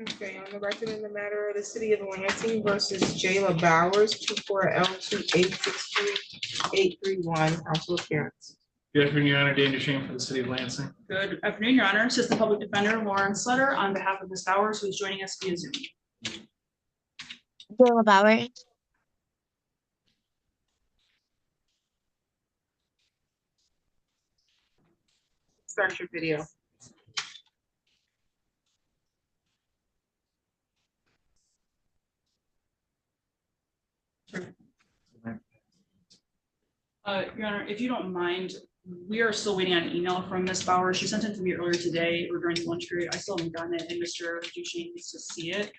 Okay, on the record in the matter of the city of Lansing versus Jayla Bowers, 24L2863-831, council appearance. Good afternoon, Your Honor. Daniel Shane for the city of Lansing. Good afternoon, Your Honor. Assistant Public Defender Lauren Sutter on behalf of Ms. Bowers, who is joining us via Zoom. Jayla Bowers. Start your video. Your Honor, if you don't mind, we are still waiting on an email from Ms. Bowers. She sent it to me earlier today or during the lunch period. I still haven't gotten it, and Mr. Duchesne needs to see it.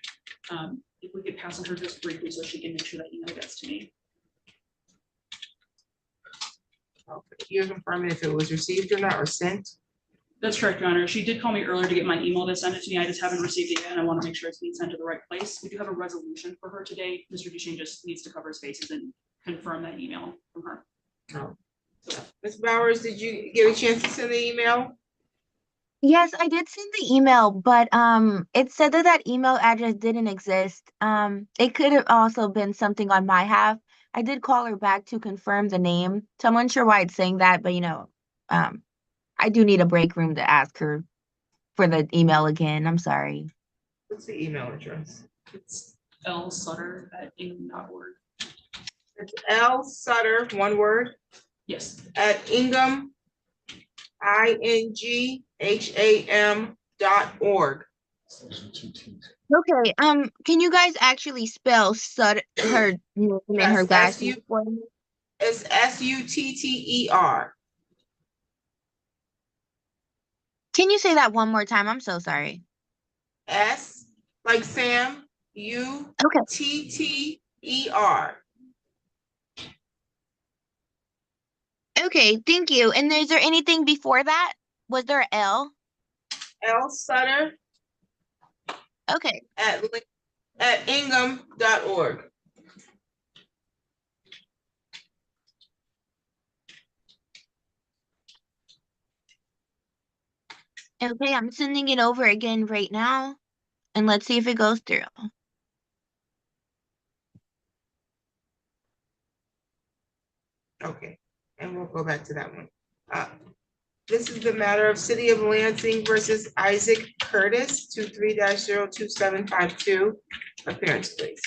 If we could pass it her just briefly so she can make sure that email gets to me. Okay. You're confirming if it was received or not, or sent? That's correct, Your Honor. She did call me earlier to get my email to send it to me. I just haven't received it yet, and I want to make sure it's being sent to the right place. We do have a resolution for her today. Mr. Duchesne just needs to cover his bases and confirm that email from her. No. Ms. Bowers, did you get a chance to send the email? Yes, I did send the email, but it said that that email address didn't exist. It could have also been something on my half. I did call her back to confirm the name, so I'm unsure why it's saying that, but I do need a break room to ask her for the email again. I'm sorry. What's the email address? It's lsutter@ingham.org. It's L Sutter, one word, Yes. at Ingham, INGHAM.org. Okay, can you guys actually spell Sutter, her name and her last name for me? It's SUTTER. Can you say that one more time? I'm so sorry. S like Sam, Okay. UTTER. Okay, thank you. And is there anything before that? Was there an L? L Sutter Okay. at Ingham.org. Okay, I'm sending it over again right now. And let's see if it goes through. Okay, and we'll go back to that one. This is the matter of City of Lansing versus Isaac Curtis, 23-02752. Appearance, please.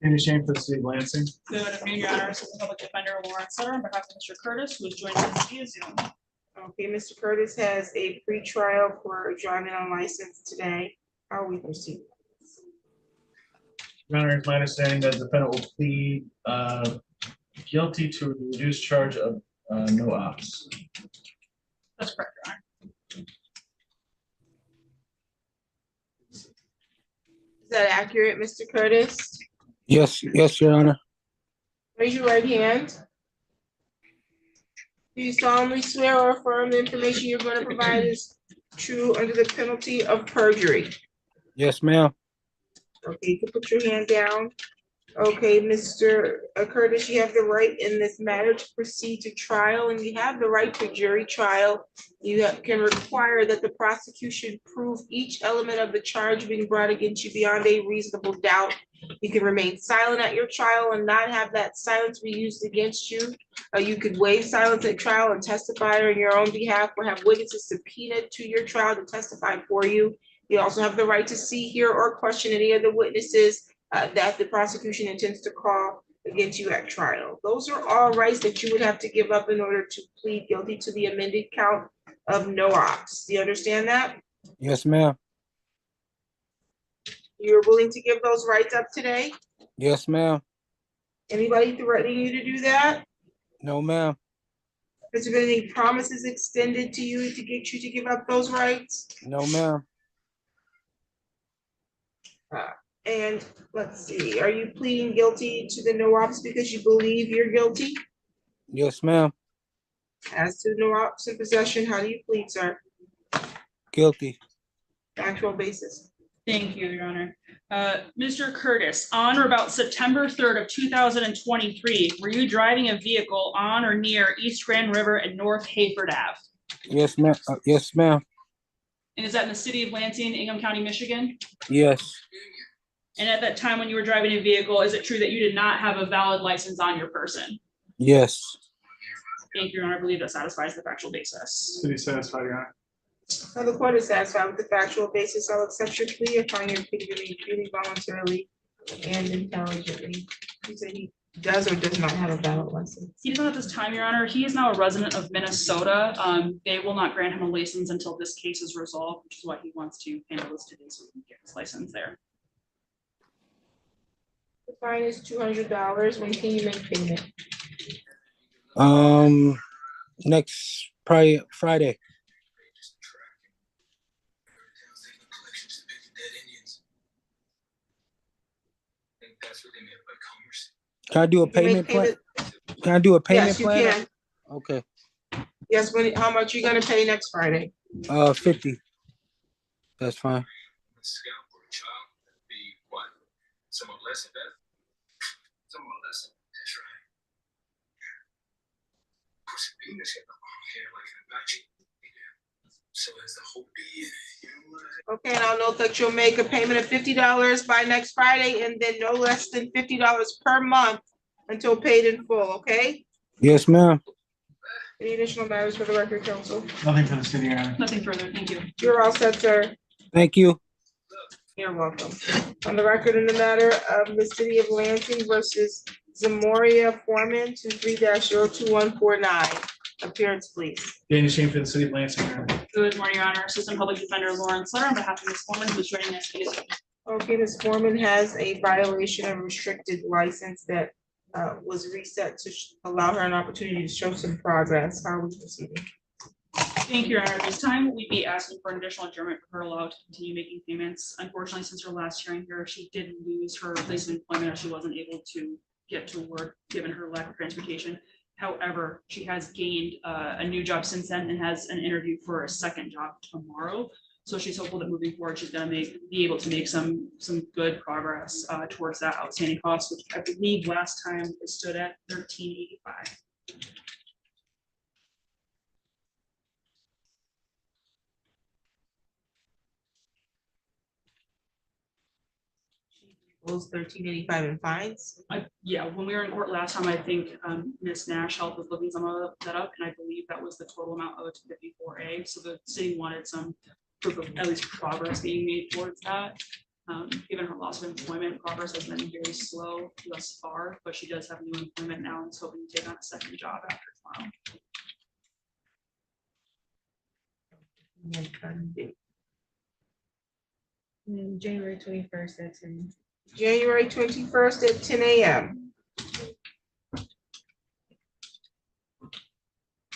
Daniel Shane for the city of Lansing. Good afternoon, Your Honor. Assistant Public Defender Lauren Sutter on behalf of Mr. Curtis, who is joining us via Zoom. Okay, Mr. Curtis has a pretrial for driving unlicensed today. How are we proceeding? Your Honor, it's my understanding that the defendant will plead guilty to the reduced charge of no ops. That's correct, Your Honor. Is that accurate, Mr. Curtis? Yes, Your Honor. Raise your right hand. Do you solemnly swear or affirm the information you're going to provide is true under the penalty of perjury? Yes, ma'am. Okay, you can put your hand down. Okay, Mr. Curtis, you have the right in this matter to proceed to trial, and you have the right to jury trial. You can require that the prosecution prove each element of the charge being brought against you beyond a reasonable doubt. You can remain silent at your trial and not have that silence be used against you. You could waive silence at trial and testify on your own behalf, or have witnesses subpoenaed to your trial to testify for you. You also have the right to see, hear, or question any of the witnesses that the prosecution intends to call against you at trial. Those are all rights that you would have to give up in order to plead guilty to the amended count of no ops. Do you understand that? Yes, ma'am. You're willing to give those rights up today? Yes, ma'am. Anybody threatening you to do that? No, ma'am. Has there been any promises extended to you to get you to give up those rights? No, ma'am. And let's see, are you pleading guilty to the no ops because you believe you're guilty? Yes, ma'am. As to no ops in possession, how do you plead, sir? Guilty. Actual basis. Thank you, Your Honor. Mr. Curtis, on or about September 3rd of 2023, were you driving a vehicle on or near East Grand River and North Hayford Ave? Yes, ma'am. Yes, ma'am. And is that in the city of Lansing, Ingham County, Michigan? Yes. And at that time when you were driving a vehicle, is it true that you did not have a valid license on your person? Yes. Thank you, Your Honor. I believe that satisfies the factual basis. City satisfied, Your Honor. So the court is satisfied with the factual basis. I'll accept your plea and find your plea to be freely, voluntarily, and intelligently. You say he does or does not have a valid license? He does not at this time, Your Honor. He is now a resident of Minnesota. They will not grant him a license until this case is resolved, which is why he wants to handle this today so he can get his license there. The fine is $200. When can you make payment? Next probably Friday. Can I do a You can make payment plan? Can I do a payment Yes, you plan? can. Okay. Yes, how much you gonna pay next Friday? 50. That's fine. Okay, and I'll note that you'll make a payment of $50 by next Friday and then no less than $50 per month until paid in full, okay? Yes, ma'am. Any additional matters for the record, counsel? Nothing for the city, Your Honor. Nothing further. Thank you. You're all set, sir. Thank you. You're welcome. On the record in the matter of the city of Lansing versus Zamoria Foreman, 23-02149. Appearance, please. Daniel Shane for the city of Lansing, Your Honor. Good morning, Your Honor. Assistant Public Defender Lawrence Sutter on behalf of Ms. Foreman, who is joining us today. Okay, Ms. Foreman has a violation of restricted license that was reset to allow her an opportunity to show some progress. How are we proceeding? Thank you, Your Honor. At this time, we'd be asking for an additional adjournment for her allowed to continue making payments. Unfortunately, since her last hearing here, she did lose her place of employment, or she wasn't able to get to work given her lack of transportation. However, she has gained a new job since then and has an interview for a second job tomorrow. So she's hopeful that moving forward, she's gonna be able to make some good progress towards that outstanding cost, which I believe last time it stood at $13.85. Those $13.85 in fines. Yeah, when we were in court last time, I think Ms. Nash helped with looking some of that up, and I believe that was the total amount owed to 54A. So the city wanted some proof of at least progress being made towards that. Given her loss of employment, progress has been very slow thus far, but she does have new employment now and is hoping to take on a second job after tomorrow. And January 21st, that's in. January 21st at 10 a.m. Do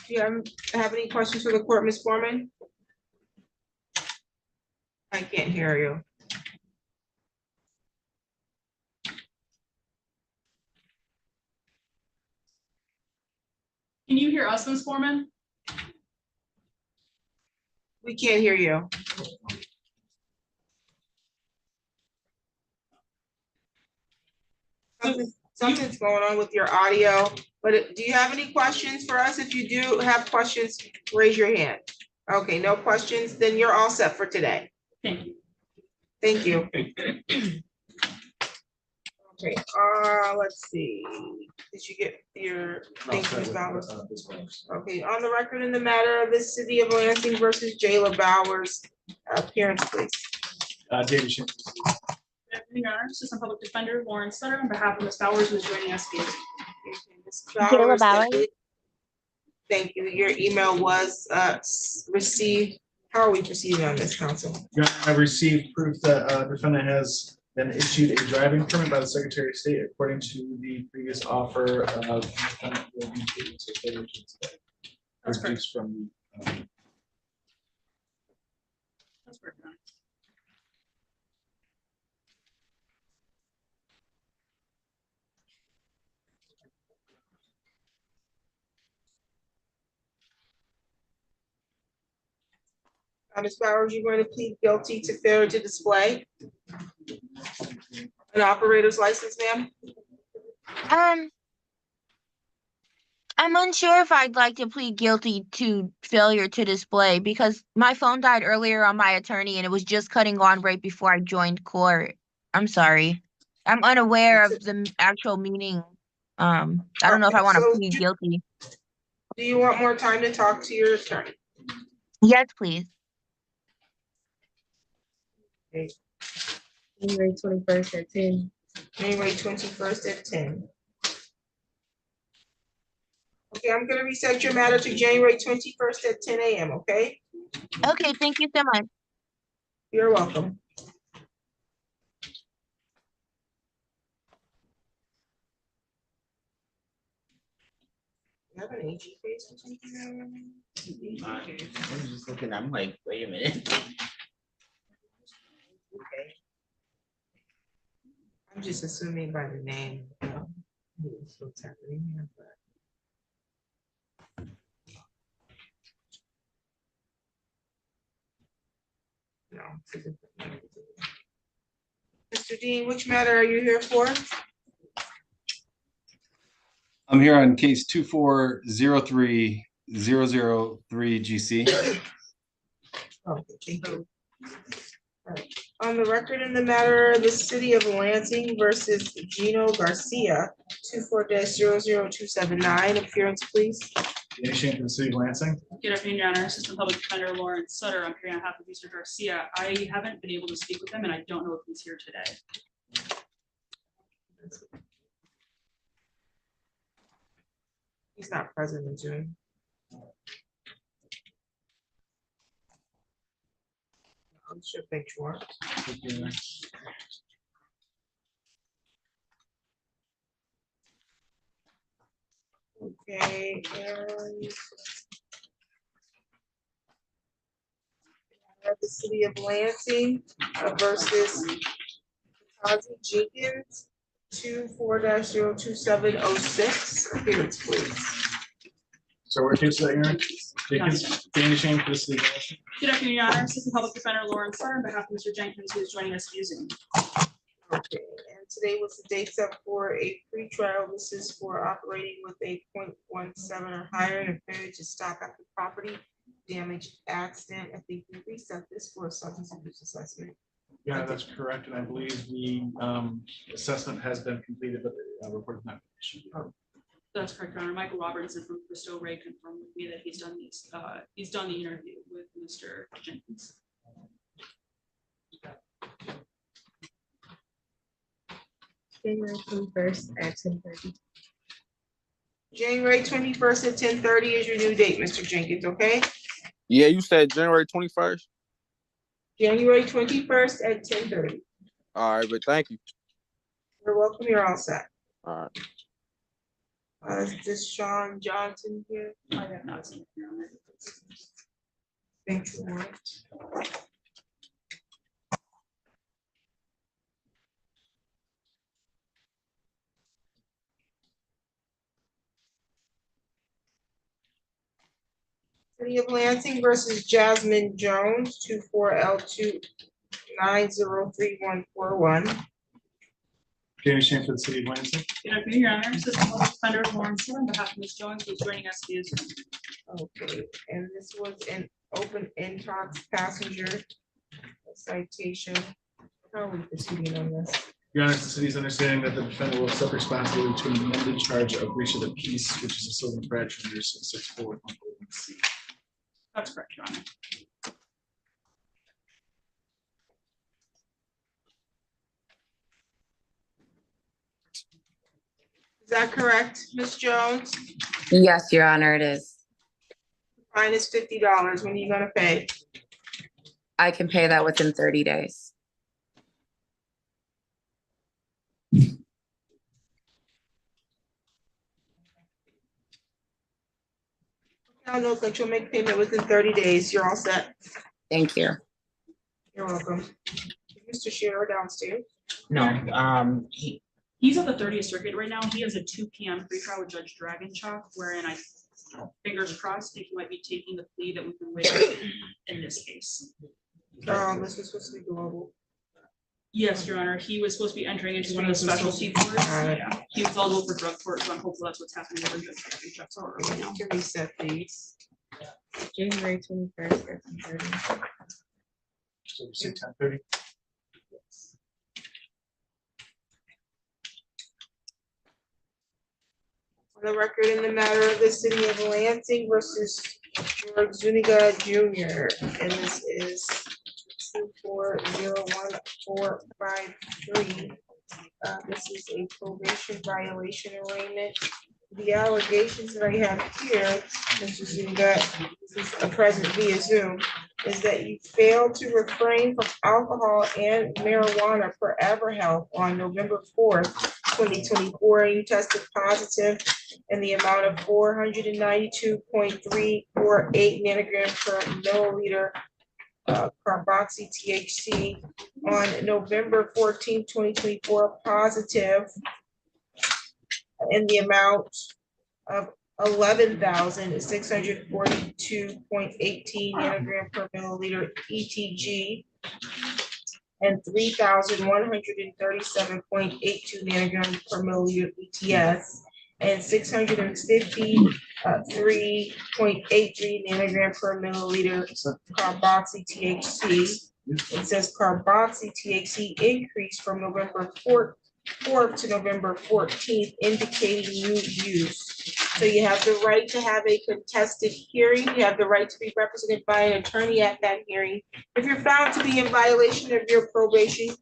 you have any questions for the court, Ms. Foreman? I can't hear you. Can you hear us, Ms. Foreman? We can't hear you. Something's going on with your audio, but do you have any questions for us? If you do have questions, raise your hand. Okay, no questions, then you're all set for today. Thank you. Thank you. Okay, let's see. Did you get your, thank you, Ms. Bowers. Okay, on the record in the matter of the city of Lansing versus Jayla Bowers, appearance, please. David Shane. Good afternoon, Your Honor. Assistant Public Defender Lawrence Sutter on behalf of Ms. Bowers, who is joining us today. Ms. Jayla Bowers. Thank you. Your email was received. How are we proceeding on this, counsel? Your Honor, I've received proof that defendant has been issued a driving permit by the Secretary of State according to the previous offer of defendant will be taken to failure to inspect. That's correct. Reduced from That's correct, Your Honor. Ms. Bowers, you're going to plead guilty to failure to display an operator's license, ma'am? I'm unsure if I'd like to plead guilty to failure to display because my phone died earlier on my attorney and it was just cutting on right before I joined court. I'm sorry. I'm unaware of the actual meaning. I don't know if I Okay, want to so plead guilty. do you want more time to talk to your attorney? Yes, please. January 21st at 10. January 21st at 10. Okay, I'm gonna reset your matter to January 21st at 10 a.m., okay? Okay, thank you so much. You're welcome. You have an AG case or something? I was just looking, I'm like, wait a minute. Okay. I'm just assuming by the name, what's happening here, but. No, it's a different matter. Mr. Dean, which matter are you here for? I'm here on case 2403003 GC. Okay, thank you. All right. On the record in the matter, the city of Lansing versus Gino Garcia, 24-00279, appearance, please. Danny Shane from the city of Lansing. Good afternoon, Your Honor. Assistant Public Defender Lauren Sutter. I'm here on behalf of Mr. Garcia. I haven't been able to speak with him and I don't know if he's here today. He's not present in June. I'm sure make sure. Okay, and the city of Lansing versus Kazi Jenkins, 24-02706, appearance, please. So we're case that hearing. Jenkins, Danny Shane for the city of Lansing. Good afternoon, Your Honor. Assistant Public Defender Lauren Sutter on behalf of Mr. Jenkins, who is joining us via Zoom. Okay, and today was the date set for a pretrial. This is for operating with a 0.17 or higher and a failure to stop at the property damage accident. I think we reset this for a substance abuse assessment. Yeah, that's correct, and I believe the assessment has been completed, but the report is not issued. That's correct, Your Honor. Michael Robertson from Cristo Ray confirmed with me that he's done the interview with Mr. Jenkins. January 21st at 10:30. January 21st at 10:30 is your new date, Mr. Jenkins, okay? Yeah, you said January 21st? January 21st at 10:30. All right, but thank you. You're welcome, you're all set. All right. Is this Sean Johnson here? I have not seen it, Your Honor. Thank you. Warren. City of Lansing versus Jasmine Jones, 24L29034141. Danny Shane for the city of Lansing. Good afternoon, Your Honor. Assistant Public Defender Lauren Sutter on behalf of Ms. Jones, who is joining us via Zoom. Okay, and this was an open intox passenger citation. How are we proceeding on this? Your Honor, the city's understanding that the defendant will accept responsibility to an amended charge of breach of the peace, which is a civil infraction under 664.1C. That's correct, Your Honor. Is that correct, Ms. Jones? Yes, Your Honor, it is. Fine is $50. When are you gonna pay? I can pay that within 30 days. I'll note that you'll make payment within 30 days. You're all set. Thank you. You're welcome. Mr. Shearer downstairs. No, He's at the 30th Circuit right now. He has a 2 p.m. pretrial with Judge Dragonchuk, wherein I, fingers crossed, think he might be taking the plea that we've been waiting in this case. This is supposed to be global. Yes, Your Honor, he was supposed to be entering into one of the specialty courts. Yeah, he was eligible for drug court, so I'm hopeful that's what's happening. We're just checking checks out right now. To reset these. January 21st at 10:30. So we say 10:30. On the record in the matter of the city of Lansing versus George Zuniga Jr. And this is 2401453. This is a probation violation arraignment. The allegations that I have here, Mr. Zuniga, this is a present via Zoom, is that you failed to refrain from alcohol and marijuana for EverHealth on November 4th, 2024. You tested positive in the amount of 492.348 nanograms per milliliter carboxy THC on November 14th, 2024, positive in the amount of 11,642.18 nanogram per milliliter ETG and 3,137.82 nanograms per milliliter ETS and 653.83 nanogram per milliliter carboxy THC. It says carboxy THC increased from November 4th to November 14th, indicating new use. So you have the right to have a contested hearing. You have the right to be represented by an attorney at that hearing. If you're found to be in violation of your probation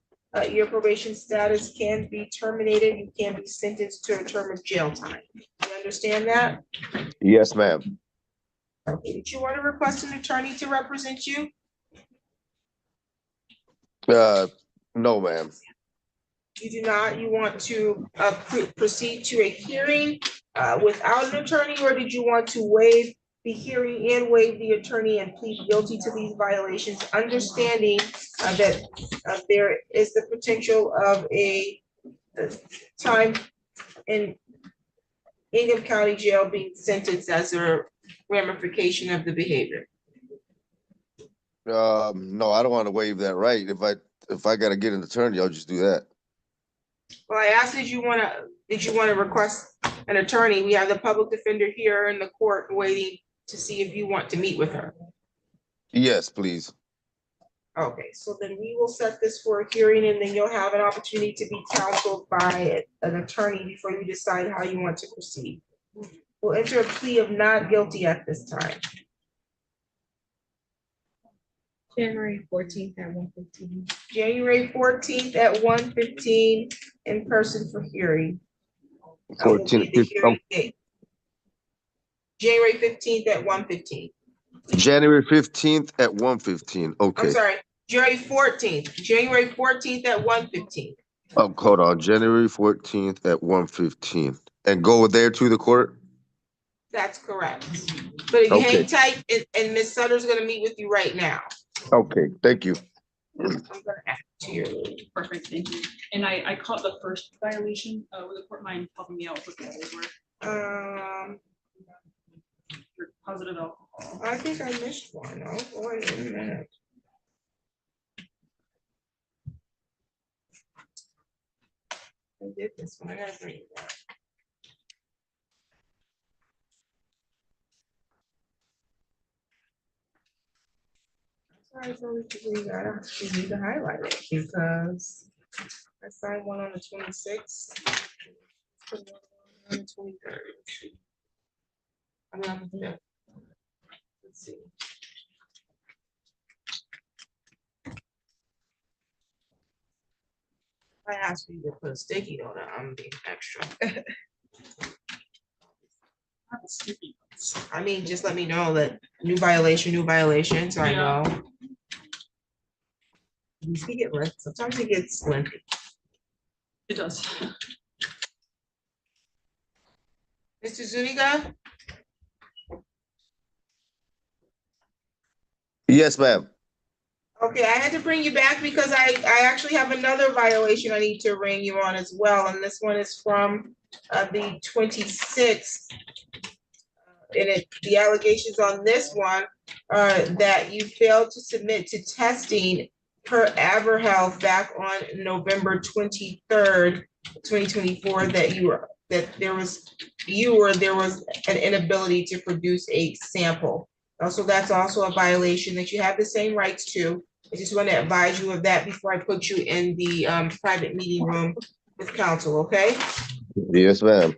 status can be terminated. You can be sentenced to a term of jail time. You understand that? Yes, ma'am. Okay. Did you want to request an attorney to represent you? No, ma'am. You do not, you want to proceed to a hearing without an attorney, or did you want to waive the hearing and waive the attorney and plead guilty to these violations, understanding that there is the potential of a time in Ingham County Jail being sentenced as a ramification of the behavior? No, I don't want to waive that right. If I gotta get an attorney, I'll just do that. Well, I asked, did you want to request an attorney? We have the public defender here in the court waiting to see if you want to meet with her. Yes, please. Okay, so then we will set this for a hearing, and then you'll have an opportunity to be counseled by an attorney before you decide how you want to proceed. We'll enter a plea of not guilty at this time. January 14th at 1:15. January 14th at 1:15 in person for hearing. 14th. January 15th at 1:15. January 15th at 1:15. Okay. I'm sorry, January 14th. January 14th at 1:15. Oh, hold on. January 14th at 1:15. And go there to the court? That's correct. But if you Okay. hang tight, and Ms. Sutter's gonna meet with you right now. Okay, thank you. I'm gonna add to your. Perfect, thank you. And I caught the first violation. Would the court mind helping me out with the others were? For positive alcohol. I think I missed one. Oh, wait a minute. I did this one. I gotta bring it back. Sorry for you need to highlight it because I signed one on the 26th. On the 23rd. I mean, on the 5th. Let's see. I asked you to put a sticky on it, I'm being extra. I mean, just let me know that new violation, so I know. These can get lengthy. Sometimes it gets lengthy. It does. Mr. Zuniga? Yes, ma'am. Okay, I had to bring you back because I actually have another violation I need to ring you on as well, and this one is from the 26th. And the allegations on this one are that you failed to submit to testing per AverHealth back on November 23rd, 2024, that there was an inability to produce a sample. Also, that's also a violation that you have the same rights to. I just want to advise you of that before I put you in the private meeting room with counsel, okay? Yes, ma'am.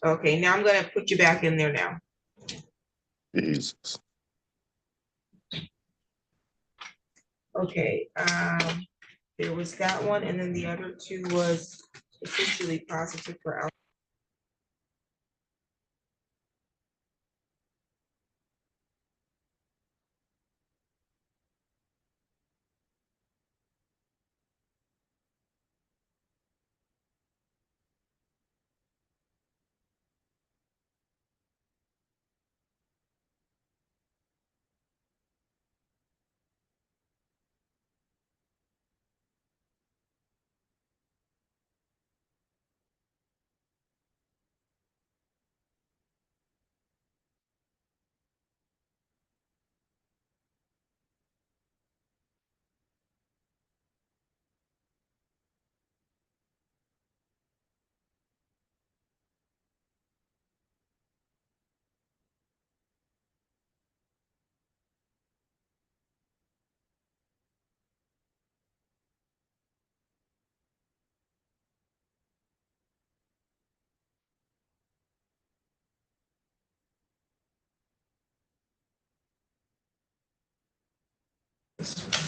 Okay, now I'm gonna put you back in there now. Jesus. Okay, there was that one, and then the other two was officially positive for alcohol.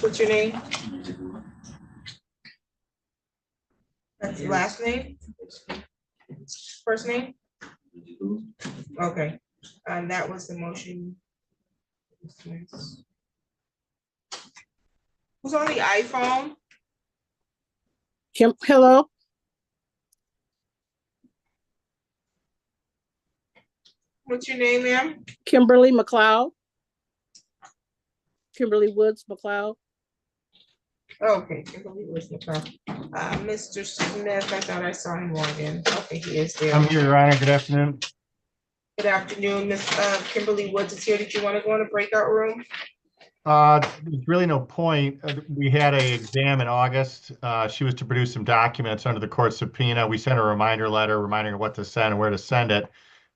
What's your name? That's the last name? First name? Okay, that was the motion. Who's on the iPhone? Hello, What's your name, ma'am? Kimberly McLeod. Kimberly Woods McLeod. Okay, Kimberly was the problem. Mr. Smith, I thought I saw him log in. Okay, he is there. I'm here, Your Honor. Good afternoon. Good afternoon, Miss Kimberly Woods is here. Did you want to go in a breakout room? There's really no point. We had an exam in August. She was to produce some documents under the court subpoena. We sent a reminder letter reminding her what to send and where to send it.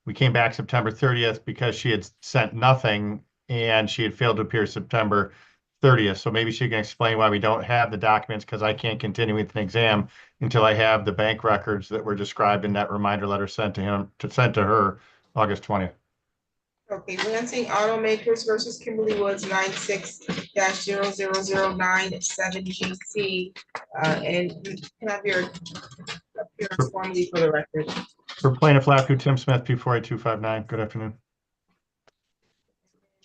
We came back September 30th because she had sent nothing and she had failed to appear September 30th. So maybe she can explain why we don't have the documents, because I can't continue with an exam until I have the bank records that were described in that reminder letter sent to her August 20th. Okay, Lansing Automakers versus Kimberly Woods 96-0009 GC. And you can have your appearance formally for the record. For plaintiff Lafku, Tim Smith, P48259. Good afternoon.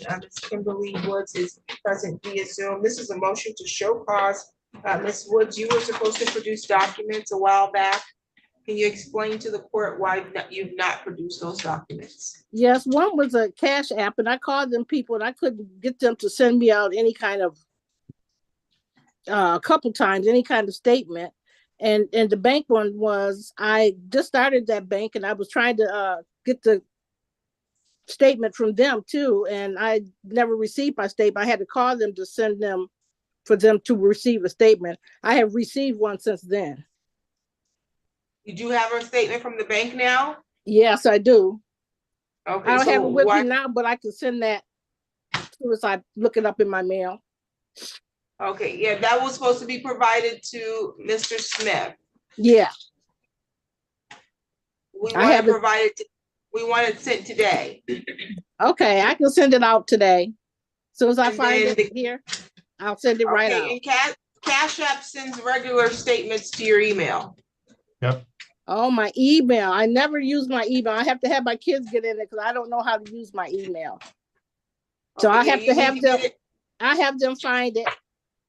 Ms. Kimberly Woods is present via Zoom. This is a motion to show cause. Ms. Woods, you were supposed to produce documents a while back. Can you explain to the court why you've not produced those documents? Yes, one was a cash app, and I called them people, and I couldn't get them to send me out any kind of, a couple times, any kind of statement. And the bank one was, I just started that bank, and I was trying to get the statement from them too, and I never received my statement. I had to call them to send them, for them to receive a statement. I have received one since then. You do have a statement from the bank now? Yes, I do. Okay, I don't have it with why? me now, but I can send that as soon as I look it up in my mail. Okay, yeah, that was supposed to be provided to Mr. Smith. Yeah. We want it sent today. Okay, I can send it out today. As soon as I find it here, I'll send it right out. And Cash App sends regular statements to your email. Yep. Oh, my email. I never use my email. I have to have my kids get in it because I don't know how to use my email. So Okay, I have to have them, I have them find it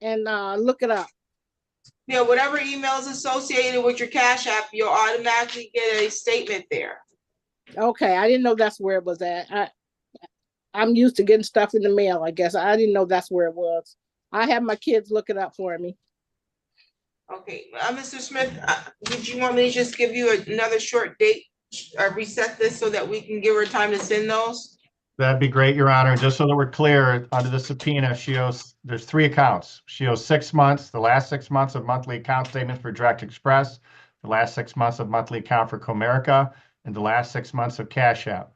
and look it up. Yeah, whatever email is associated with your Cash App, you'll automatically get a statement there. Okay, I didn't know that's where it was at. I'm used to getting stuff in the mail, I guess. I didn't know that's where it was. I have my kids look it up for me. Okay, Mr. Smith, did you want me to just give you another short date, reset this so that we can give her time to send those? That'd be great, Your Honor. Just so that we're clear, under the subpoena, she owes, there's 3 accounts. She owes 6 months, the last 6 months of monthly account statements for Direct Express, the last 6 months of monthly account for Comerica, and the last 6 months of Cash App.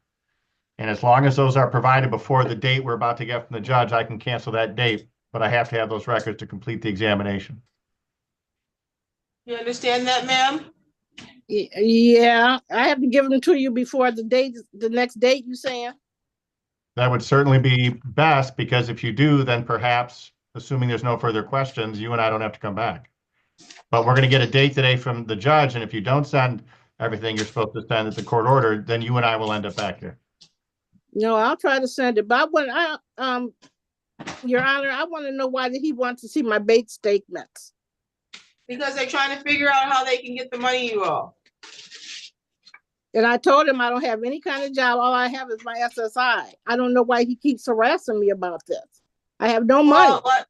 And as long as those are provided before the date we're about to get from the judge, I can cancel that date, but I have to have those records to complete the examination. You understand that, ma'am? Yeah, I have to give them to you before the date, the next date, you saying? That would certainly be best, because if you do, then perhaps, assuming there's no further questions, you and I don't have to come back. But we're going to get a date today from the judge, and if you don't send everything you're supposed to send at the court order, then you and I will end up back here. No, I'll try to send it, but Your Honor, I want to know why did he want to see my bank statements? Because they're trying to figure out how they can get the money you owe. And I told him I don't have any kind of job. All I have is my SSI. I don't know why he keeps harassing me about this. I have no money. Well, but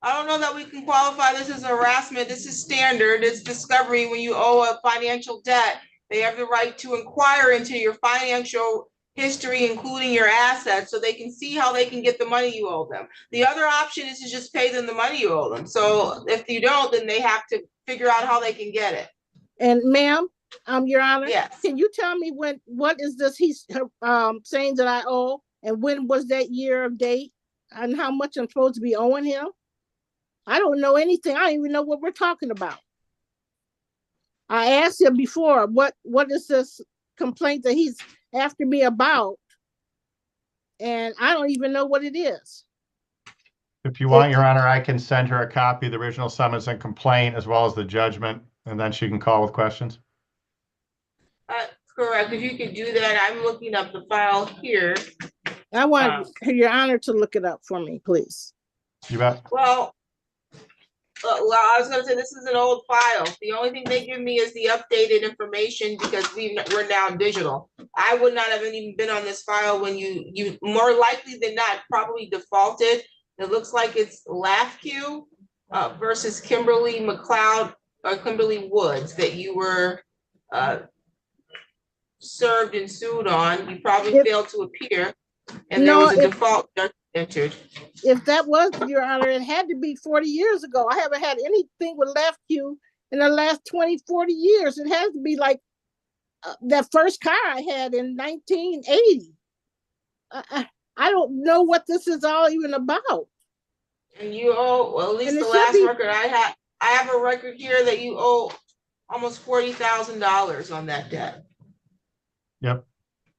I don't know that we can qualify this as harassment. This is standard. It's discovery. When you owe a financial debt, they have the right to inquire into your financial history, including your assets, so they can see how they can get the money you owe them. The other option is to just pay them the money you owe them. So if you don't, then they have to figure out how they can get it. And ma'am, Your Honor, yes. Can you tell me what is this he's saying that I owe, and when was that year of date, and how much I'm supposed to be owing him? I don't know anything. I don't even know what we're talking about. I asked him before, what is this complaint that he's after me about? And I don't even know what it is. If you want, Your Honor, I can send her a copy of the original summons and complaint as well as the judgment, and then she can call with questions. Correct. If you could do that, I'm looking up the file here. I want Your Honor to look it up for me, please. You bet. Well, I was going to say this is an old file. The only thing they give me is the updated information because we're now digital. I would not have even been on this file when you more likely than not probably defaulted. It looks like it's LAFQ versus Kimberly McLeod or Kimberly Woods that you were served and sued on. You probably failed to appear, and there was a default entered. If that was, Your Honor, it had to be 40 years ago. I haven't had anything with LAFQ in the last 20, 40 years. It has to be like that first car I had in 1980. I don't know what this is all even about. And you owe, well, at least the last record I have a record here that you owe almost $40,000 on that debt. Yep.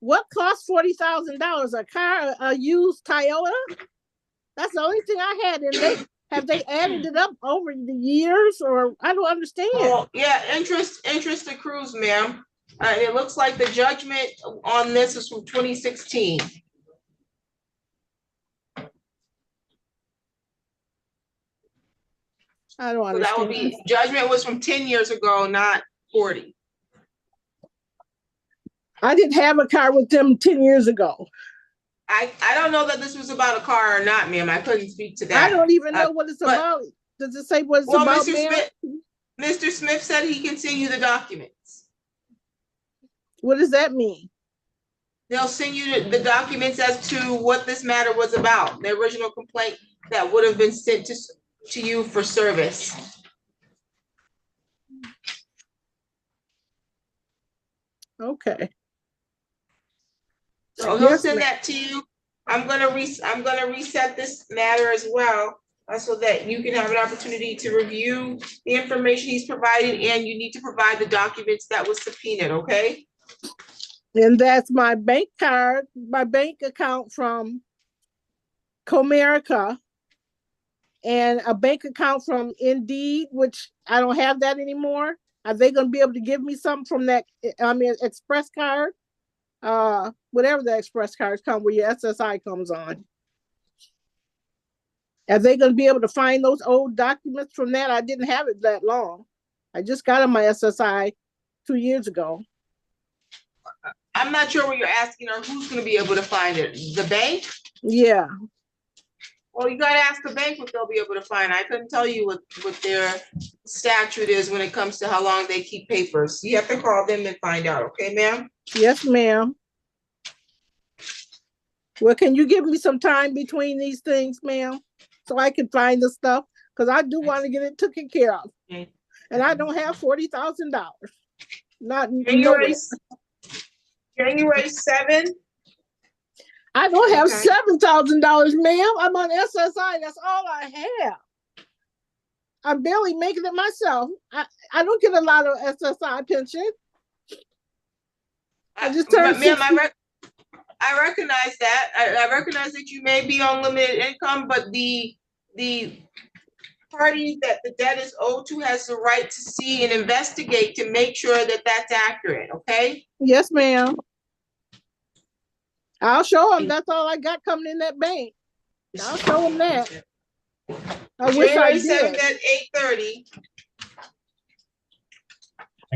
What cost $40,000? A car, a used Toyota? That's the only thing I had. And have they added it up over the years, or I don't understand. Oh, yeah, interest accrues, ma'am. It looks like the judgment on this is from 2016. I don't understand. So that would be, judgment was from 10 years ago, not 40. I didn't have a car with them 10 years ago. I don't know that this was about a car or not, ma'am. I couldn't speak to that. I don't even know what it's about. Does it say what it's about, Mr. Smith said he can send you the documents. What does that mean? They'll send you the documents as to what this matter was about, the original complaint that would have been sent to you for service. Okay. So he'll send that to you. I'm gonna reset this matter as well, so that you can have an opportunity to review the information he's provided, and you need to provide the documents that was subpoenaed, okay? And that's my bank card, my bank account from Comerica, and a bank account from Indeed, which I don't have that anymore. Are they going to be able to give me something from that? I mean, express card, whatever the express cards come where your SSI comes on. Are they going to be able to find those old documents from that? I didn't have it that long. I just got on my SSI 2 years ago. I'm not sure what you're asking or who's going to be able to find it. The bank? Yeah. Well, you got to ask the bank what they'll be able to find. I couldn't tell you what their statute is when it comes to how long they keep papers. You have to call them and find out. Okay, ma'am? Yes, ma'am. Well, can you give me some time between these things, ma'am? So I can find the stuff, because I do want to get it taken care of. And I don't have $40,000. Not January, nowhere. January 7th. I don't have Okay. $7,000, ma'am. I'm on SSI. That's all I have. I'm barely making it myself. I don't get a lot of SSI pension. I just turned Ma'am, 60. I recognize that. I recognize that you may be on limited income, but the party that the debt is owed to has the right to see and investigate to make sure that that's accurate, okay? Yes, ma'am. I'll show them. That's all I got coming in that bank. I'll show them that. I wish I January 7th did. at 8:30.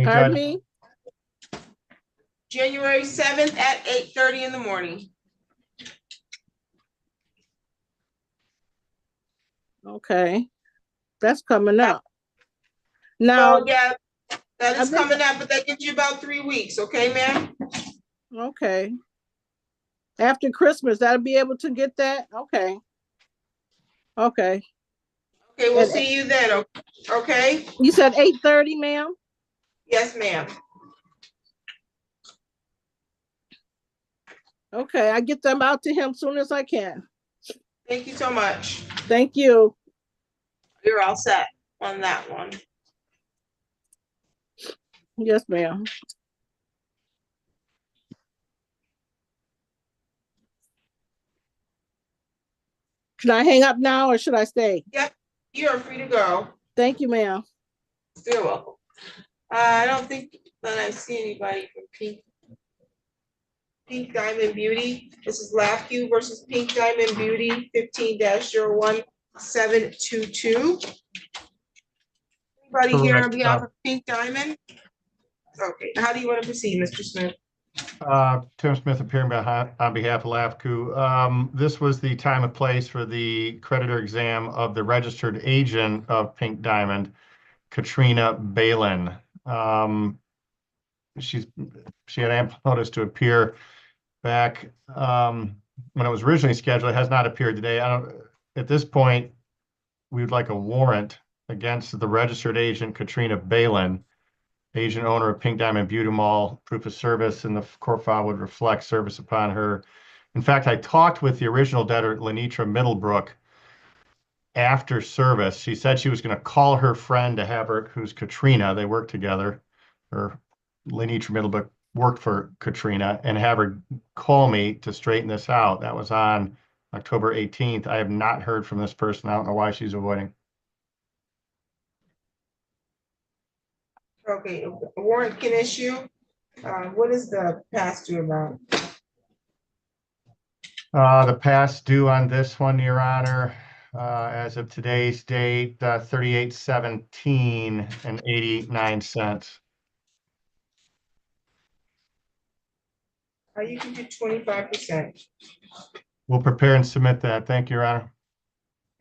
Pardon me? January 7th at 8:30 in the morning. Okay. That's coming up. Now, So yeah, that is coming up, but that gives you about 3 weeks, okay, ma'am? okay. After Christmas, that'll be able to get that? Okay. Okay. Okay, we'll see you then, okay? You said 8:30, ma'am? Yes, ma'am. Okay, I get them out to him soon as I can. Thank you so much. Thank you. You're all set on that one. Yes, ma'am. Can I hang up now or should I stay? Yep, you're free to go. Thank you, ma'am. You're welcome. I don't think that I see anybody from Pink Diamond Beauty. This is Lafque versus Pink Diamond Beauty, 15-01722. Anybody here on behalf of Pink Diamond? Okay, how do you want to proceed, Mr. Smith? Tim Smith appearing on behalf of LAFCU. This was the time and place for the creditor exam of the registered agent of Pink Diamond, Katrina Balin. She had ample notice to appear back when it was originally scheduled. It has not appeared today. At this point, we would like a warrant against the registered agent, Katrina Balin, agent owner of Pink Diamond Beauty Mall. Proof of service in the court file would reflect service upon her. In fact, I talked with the original debtor, Lenitra Middlebrook, after service. She said she was going to call her friend to have her, who's Katrina, they work together, or Lenitra Middlebrook worked for Katrina, and have her call me to straighten this out. That was on October 18th. I have not heard from this person. I don't know why she's avoiding. Okay, a warrant can issue. What is the past due amount? The past due on this one, Your Honor, as of today's date, 38.17 and 89 cents. You can do 25%. We'll prepare and submit that. Thank you, Your Honor.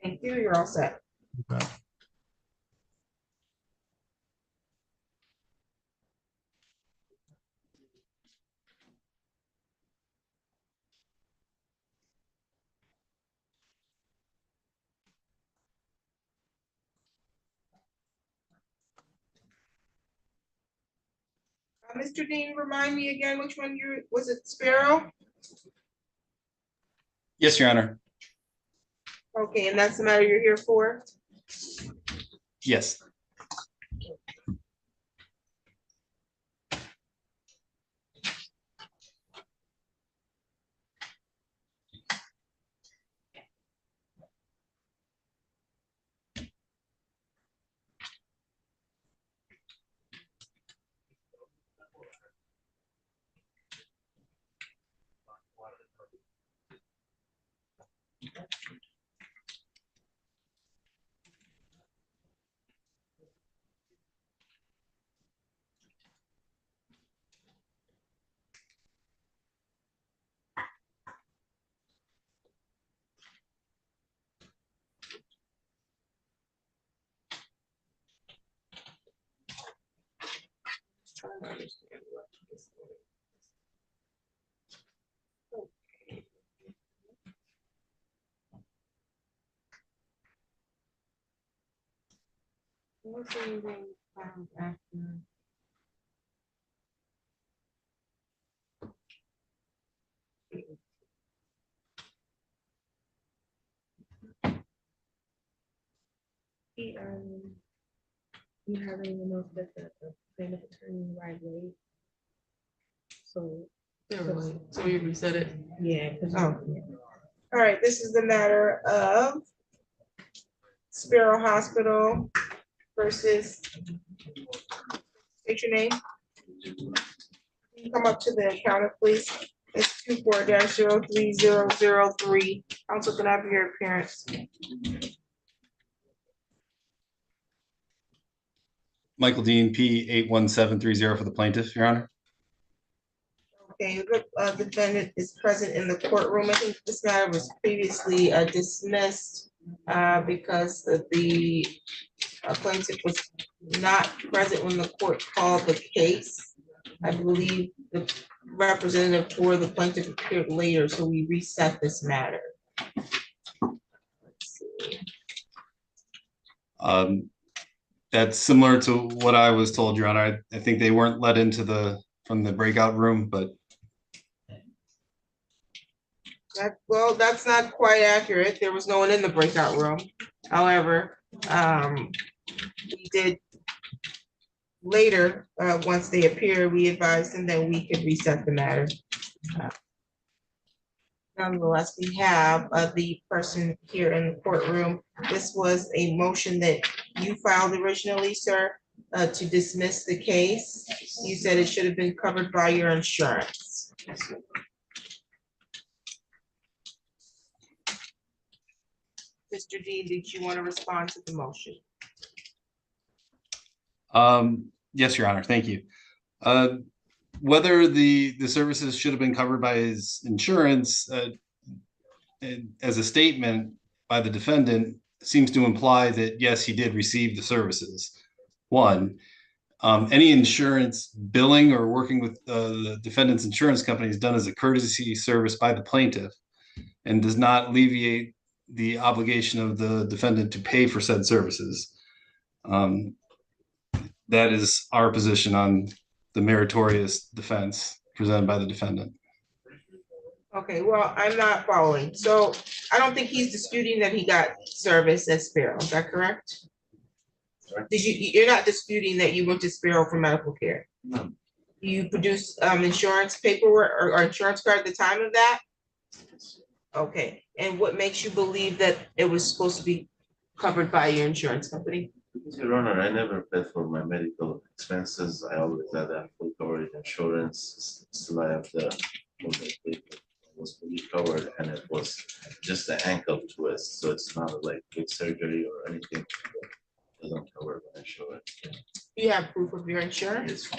Thank you, you're all set. Mr. Dean, remind me again which one was it Sparrow? Yes, Your Honor. Okay, and that's the matter you're here for? Yes. What's anything found after? You haven't even noticed that the plaintiff attorney right way. So. So you reset it? Yeah. Oh. All right, this is the matter of Sparrow Hospital versus, state your name. Can you come up to the counter, please? It's 24-03003. Council, can I have your appearance? Michael Dean, P 81730 for the plaintiff, Your Honor. Okay, the defendant is present in the courtroom. I think this matter was previously dismissed because the plaintiff was not present when the court called the case. I believe the representative for the plaintiff appeared later, so we reset this matter. Let's see. That's similar to what I was told, Your Honor. I think they weren't let into from the breakout room, but Well, that's not quite accurate. There was no one in the breakout room. However, we did later, once they appear, we advised them that we could reset the matter. Nonetheless, we have the person here in the courtroom. This was a motion that you filed originally, sir, to dismiss the case. You said it should have been covered by your insurance. Mr. Dean, did you want to respond to the motion? yes, Your Honor, thank you. Whether the services should have been covered by his insurance as a statement by the defendant seems to imply that, yes, he did receive the services. One, any insurance billing or working with the defendant's insurance company is done as a courtesy service by the plaintiff and does not alleviate the obligation of the defendant to pay for said services. That is our position on the meritorious defense presented by the defendant. Okay, well, I'm not following. So I don't think he's disputing that he got service at Sparrow. Is that correct? You're not disputing that you went to Sparrow for medical care? No. You produced insurance paperwork or insurance card at the time of that? Okay, and what makes you believe that it was supposed to be covered by your insurance company? Because, Your Honor, I never paid for my medical expenses. I always had a full coverage insurance. Still, I have the it was fully covered, and it was just an ankle twist, so it's not like big surgery or anything. It doesn't cover my insurance. You have proof of your insurance?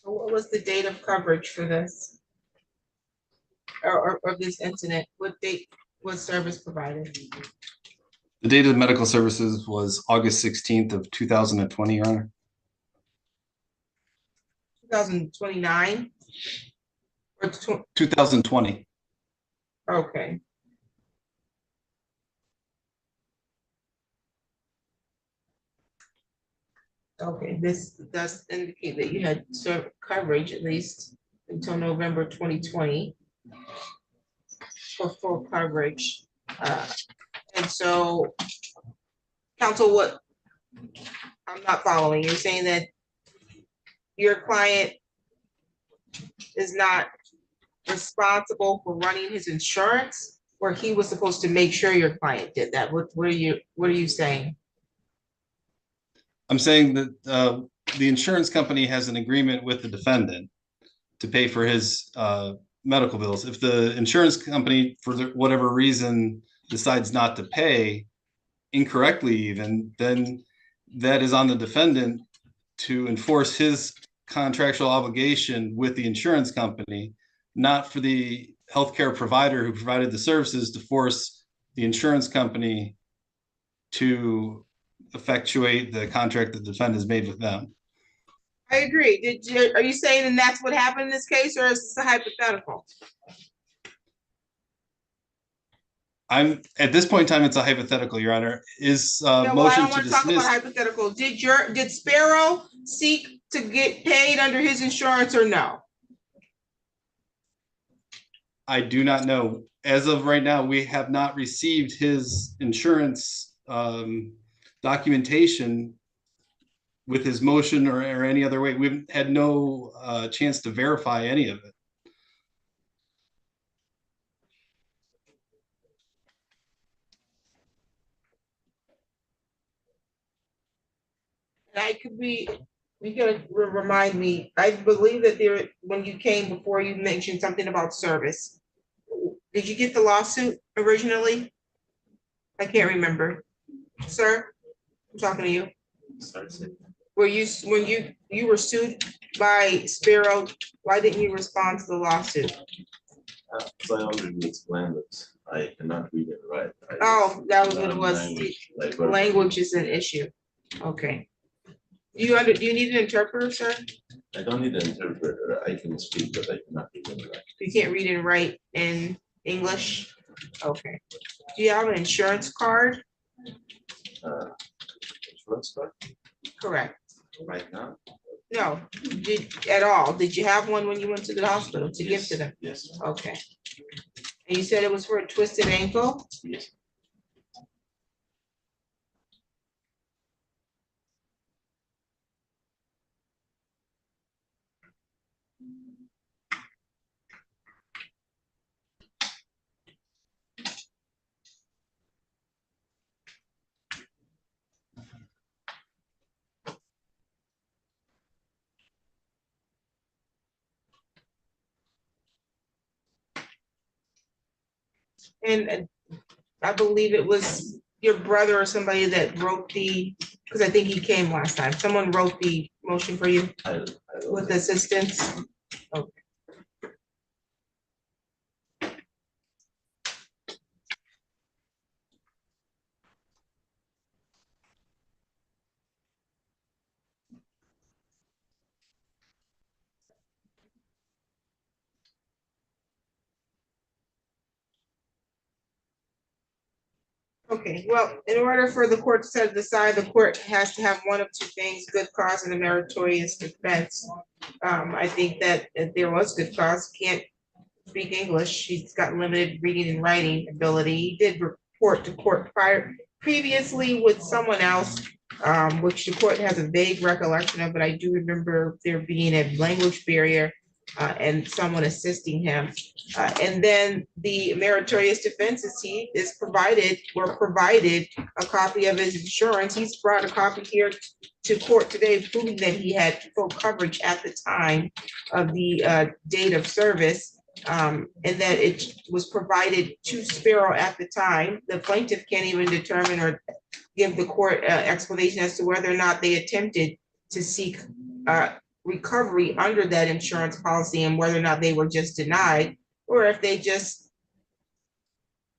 So what was the date of coverage for this? Or this incident? What date was service provided? The date of the medical services was August 16th of 2020, Your Honor. 2029? Or 2020. Okay. Okay, this does indicate that you had coverage at least until November 2020 for full coverage. And so, counsel, what, I'm not following. You're saying that your client is not responsible for running his insurance, or he was supposed to make sure your client did that? What are you saying? I'm saying that the insurance company has an agreement with the defendant to pay for his medical bills. If the insurance company, for whatever reason, decides not to pay incorrectly even, then that is on the defendant to enforce his contractual obligation with the insurance company, not for the healthcare provider who provided the services to force the insurance company to effectuate the contract that the defendant has made with them. I agree. Are you saying that that's what happened in this case, or is this a hypothetical? At this point in time, it's a hypothetical, Your Honor. Is No, well, I motion don't to want to talk about dismiss. hypothetical. Did Sparrow seek to get paid under his insurance or no? I do not know. As of right now, we have not received his insurance documentation with his motion or any other way. We've had no chance to verify any of it. And I could be, you gotta remind me, I believe that when you came before, you mentioned something about service. Did you get the lawsuit originally? I can't remember. Sir, I'm talking to you. When you were sued by Sparrow, why didn't you respond to the lawsuit? So I already explained it. I cannot read it right. Oh, that was what it was. Language, Language is an issue. Okay. Do you need an interpreter, sir? I don't need an interpreter. I can speak, but I cannot read it right. You can't read and write in English? Okay. Do you have an insurance card? Insurance card Correct. right now? No, at all. Did you have one when you went to the hospital to give to them? Yes. Okay. And you said it was for a twisted ankle? Yes. And I believe it was your brother or somebody that wrote because I think he came last time. Someone wrote the motion for you with assistance. Okay. Okay, well, in order for the court to decide, the court has to have one of two things, good cause and a meritorious defense. I think that if there was good cause, can't speak English, he's got limited reading and writing ability. He did report to court previously with someone else, which the court has a vague recollection of, but I do remember there being a language barrier and someone assisting him. And then the meritorious defense is he is provided a copy of his insurance. He's brought a copy here to court today proving that he had full coverage at the time of the date of service. And that it was provided to Sparrow at the time. The plaintiff can't even determine or give the court explanation as to whether or not they attempted to seek recovery under that insurance policy and whether or not they were just denied, or if they just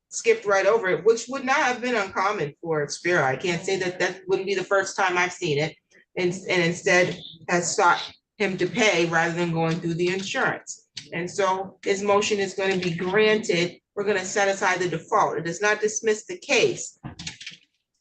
skipped right over it, which would not have been uncommon for Sparrow. I can't say that wouldn't be the first time I've seen it, and instead has sought him to pay rather than going through the insurance. And so his motion is going to be granted. We're going to set aside the default. It does not dismiss the case.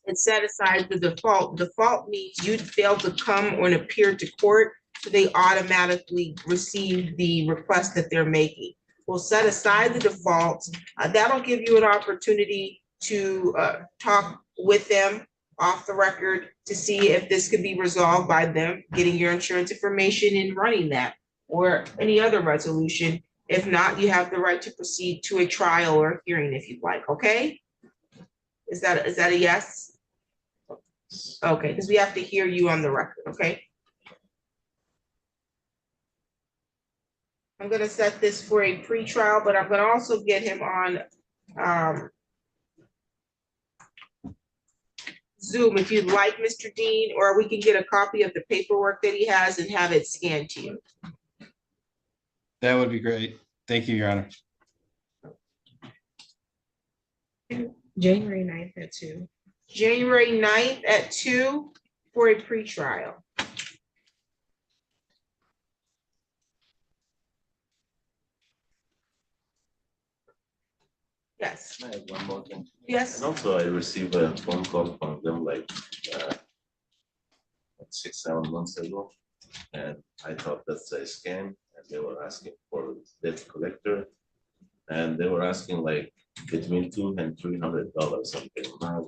It set aside the default. Default means you failed to come or appear to court, so they automatically receive the request that they're making. We'll set aside the default. That'll give you an opportunity to talk with them off the record to see if this could be resolved by them getting your insurance information and running that, or any other resolution. If not, you have the right to proceed to a trial or a hearing if you'd like, okay? Is that a yes? Okay, because we have to hear you on the record, okay? I'm gonna set this for a pre-trial, but I'm gonna also get him on Zoom if you'd like, Mr. Dean, or we can get a copy of the paperwork that he has and have it scanned to you. That would be great. Thank you, Your Honor. January 9th at 2. January 9th at 2 for a pretrial. Yes. I have one more thing. Yes. And also I received a phone call from them like 6-7 months ago. And I thought that's a scam and they were asking for debt collector. And they were asking like between $200 and $300 something. Now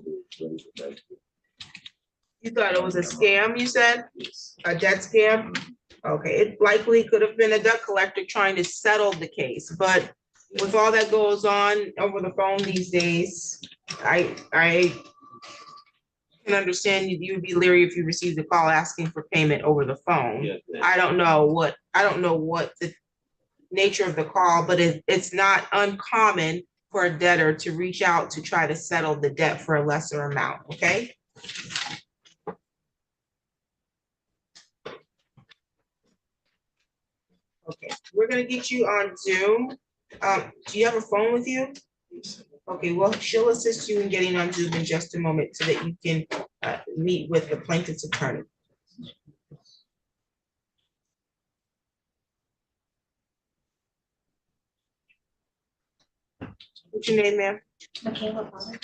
You thought it was a scam, you said? Yes. A debt scam? Okay, it likely could have been a debt collector trying to settle the case, but with all that goes on over the phone these days, I can understand you would be leery if you received a call asking for payment over the phone. Yeah, I don't know what the nature of the call, but it's not uncommon for a debtor to reach out to try to settle the debt for a lesser amount, okay? Okay, we're gonna get you on Zoom. Do you have a phone with you? Okay, well, she'll assist you in getting on Zoom in just a moment so that you can meet with the plaintiff's attorney. What's your name, ma'am? Michaela Potter.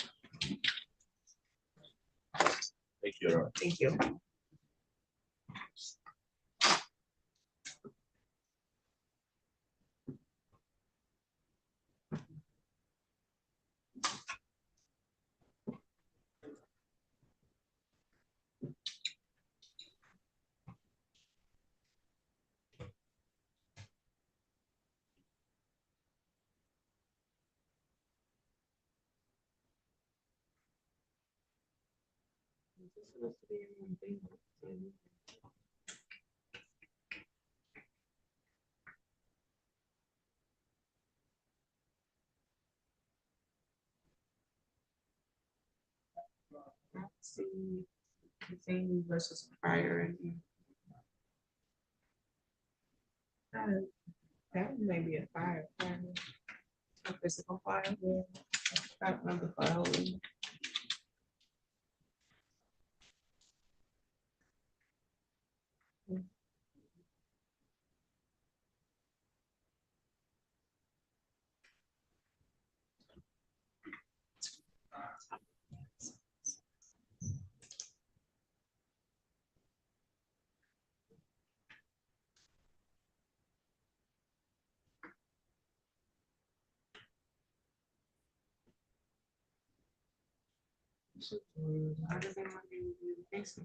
Thank you. Thank you. Let's see, thing versus prior. That may be a file. A physical file. Yeah. I don't remember file. How does anyone do this?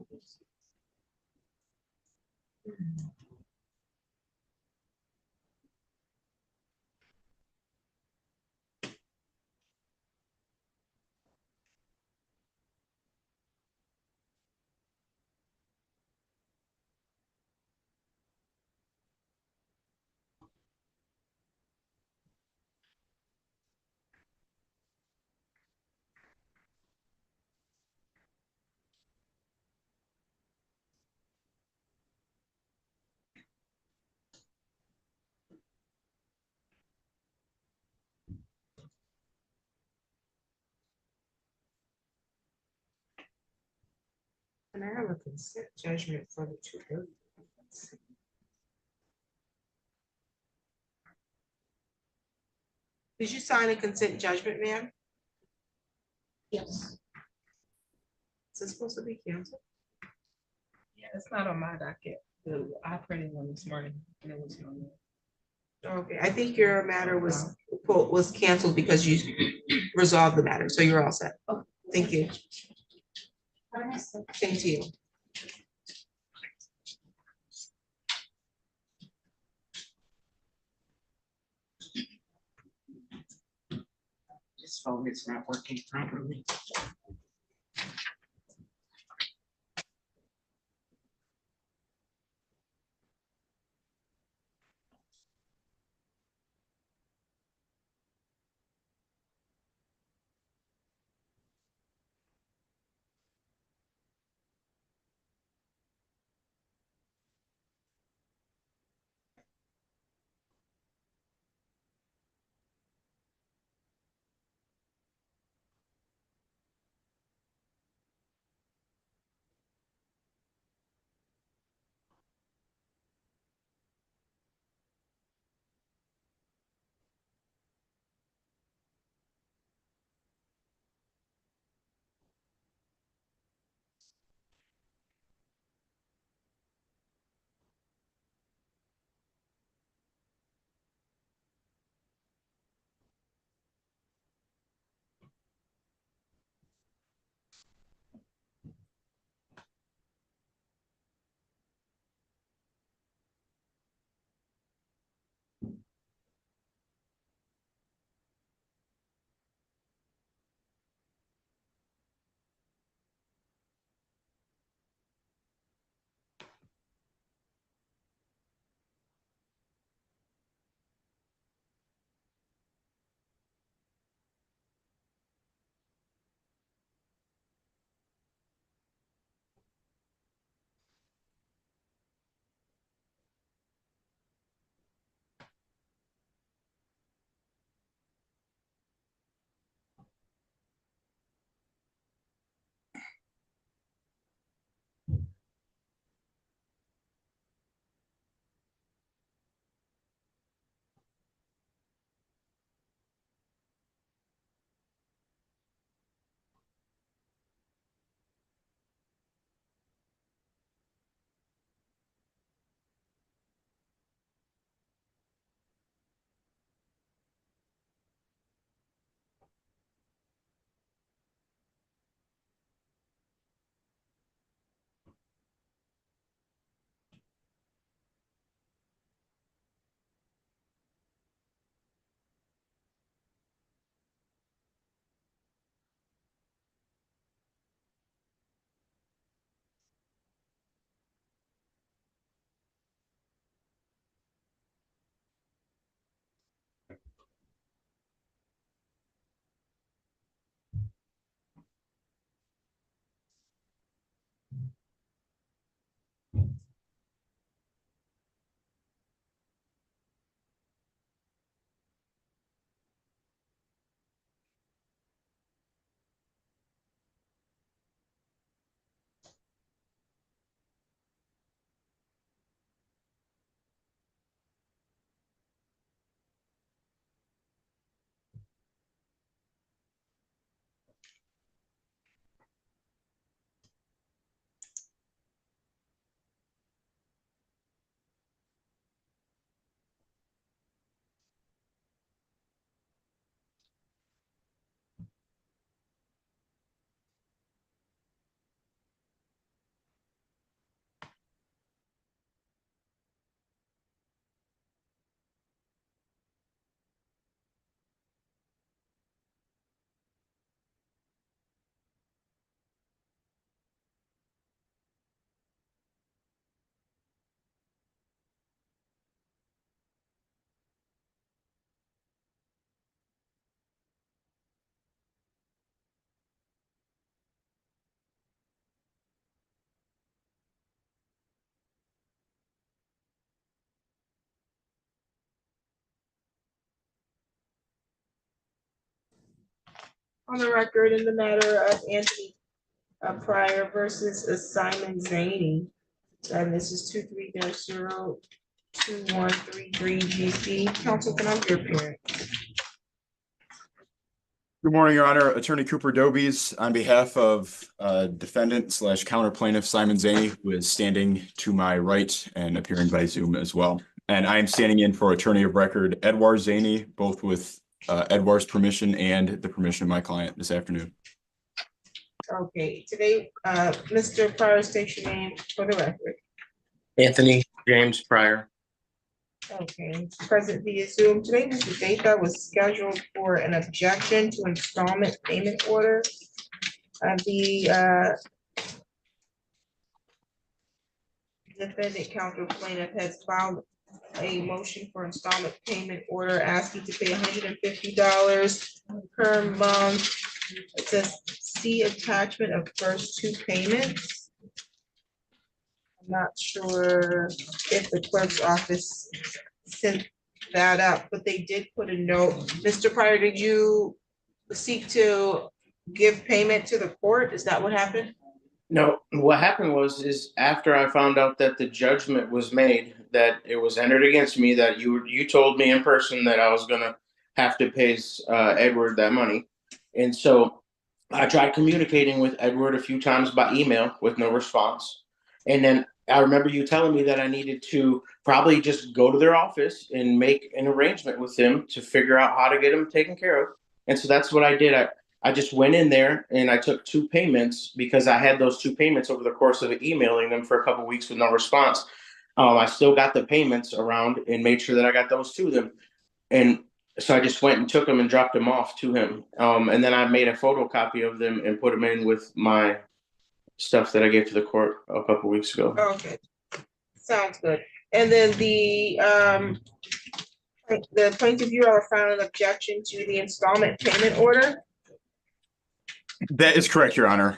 And I have a consent judgment for the 230. Did you sign a consent judgment, ma'am? Yes. Is it supposed to be canceled? Yeah, it's not on my docket. I printed one this morning and it was on there. Okay, I think your matter was canceled because you resolved the matter, so you're all set. Thank you. Same to you. This phone is not working properly. on the record in the matter of Anthony Pryor versus Simon Zaney. And this is 23-02133 GC. Counsel, can I have your appearance? Good morning, Your Honor. Attorney Cooper Dobies on behalf of defendant / counter plaintiff Simon Zaney, who is standing to my right and appearing by Zoom as well. And I am standing in for attorney of record Edward Zaney, both with Edward's permission and the permission of my client this afternoon. Okay, today, Mr. Pryor, state your name for the record. Anthony James Pryor. Okay, present via Zoom. Today was the date that was scheduled for an objection to installment payment order. The defendant counter plaintiff has filed a motion for installment payment order asking to pay $150 per month. It says see attachment of first two payments. I'm not sure if the clerk's office sent that up, but they did put a note. Mr. Pryor, did you seek to give payment to the court? Is that what happened? No, what happened is after I found out that the judgment was made, that it was entered against me, that you told me in person that I was gonna have to pay Edward that money. And so I tried communicating with Edward a few times by email with no response. And then I remember you telling me that I needed to probably just go to their office and make an arrangement with them to figure out how to get them taken care of. And so that's what I did. I just went in there and I took two payments because I had those two payments over the course of emailing them for a couple of weeks with no response. I still got the payments around and made sure that I got those to them. And so I just went and took them and dropped them off to him. And then I made a photocopy of them and put them in with my stuff that I gave to the court a couple weeks ago. Okay, sounds good. And then the plaintiff, you are filing an objection to the installment payment order? That is correct, Your Honor.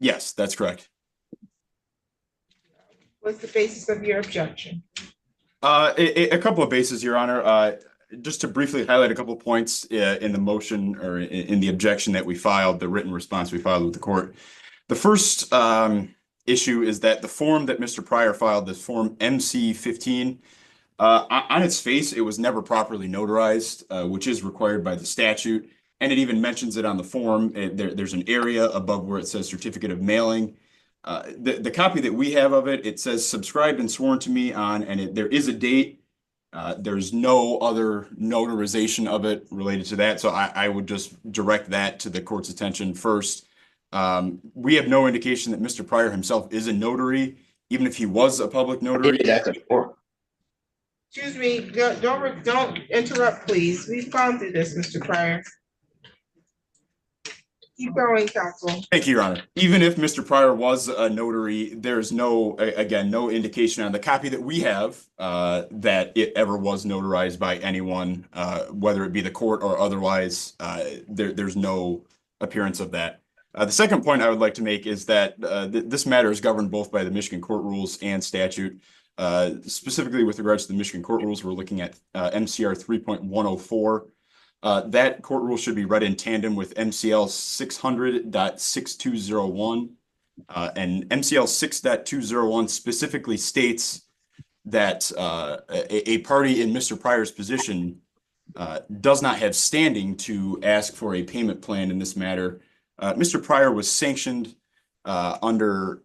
Yes, that's correct. What's the basis of your objection? A couple of bases, Your Honor. Just to briefly highlight a couple of points in the motion or in the objection that we filed, the written response we filed with the court. The first issue is that the form that Mr. Pryor filed, this form MC-15, on its face, it was never properly notarized, which is required by the statute. And it even mentions it on the form. There's an area above where it says certificate of mailing. The copy that we have of it, it says subscribed and sworn to me on, and there is a date. There's no other notarization of it related to that. So I would just direct that to the court's attention first. We have no indication that Mr. Pryor himself is a notary, even if he was a public notary. Excuse me, don't interrupt, please. We've gone through this, Mr. Pryor. Keep going, counsel. Thank you, Your Honor. Even if Mr. Pryor was a notary, there's no indication on the copy that we have that it ever was notarized by anyone, whether it be the court or otherwise. There's no appearance of that. The second point I would like to make is that this matter is governed both by the Michigan court rules and statute. Specifically with regards to the Michigan court rules, we're looking at MCR 3.104. That court rule should be read in tandem with MCL 600.6201. And MCL 6.201 specifically states that a party in Mr. Pryor's position does not have standing to ask for a payment plan in this matter. Mr. Pryor was sanctioned under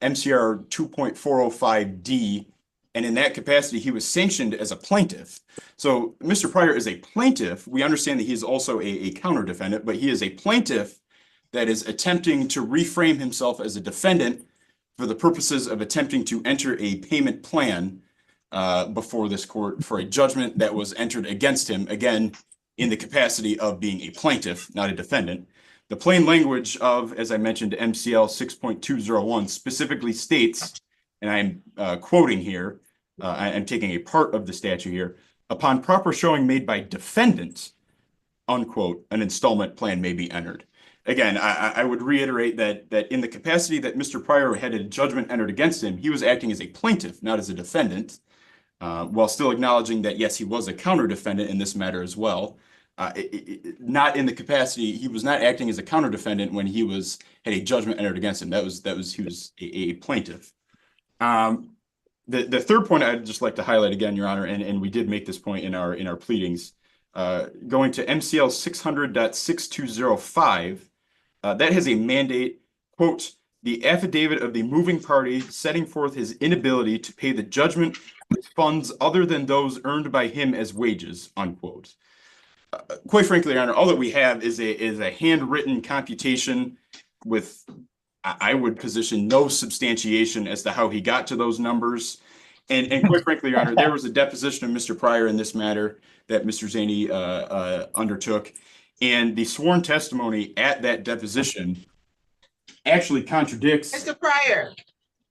MCR 2.405D, and in that capacity, he was sanctioned as a plaintiff. So Mr. Pryor is a plaintiff. We understand that he is also a counter defendant, but he is a plaintiff that is attempting to reframe himself as a defendant for the purposes of attempting to enter a payment plan before this court for a judgment that was entered against him, again, in the capacity of being a plaintiff, not a defendant. The plain language of, as I mentioned, MCL 6.201 specifically states, and I'm quoting here, I'm taking a part of the statute here, upon proper showing made by defendant, unquote, an installment plan may be entered. Again, I would reiterate that in the capacity that Mr. Pryor had a judgment entered against him, he was acting as a plaintiff, not as a defendant, while still acknowledging that, yes, he was a counter defendant in this matter as well. not in the capacity, he was not acting as a counter defendant when he had a judgment entered against him. He was a plaintiff. The third point I'd just like to highlight again, Your Honor, and we did make this point in our pleadings, going to MCL 600.6205, that has a mandate, quote, the affidavit of the moving party setting forth his inability to pay the judgment with funds other than those earned by him as wages, unquote. Quite frankly, Your Honor, all that we have is a handwritten computation with, I would position, no substantiation as to how he got to those numbers. And quite frankly, Your Honor, there was a deposition of Mr. Pryor in this matter that Mr. Zaney undertook. And the sworn testimony at that deposition actually contradicts. Mr. Pryor,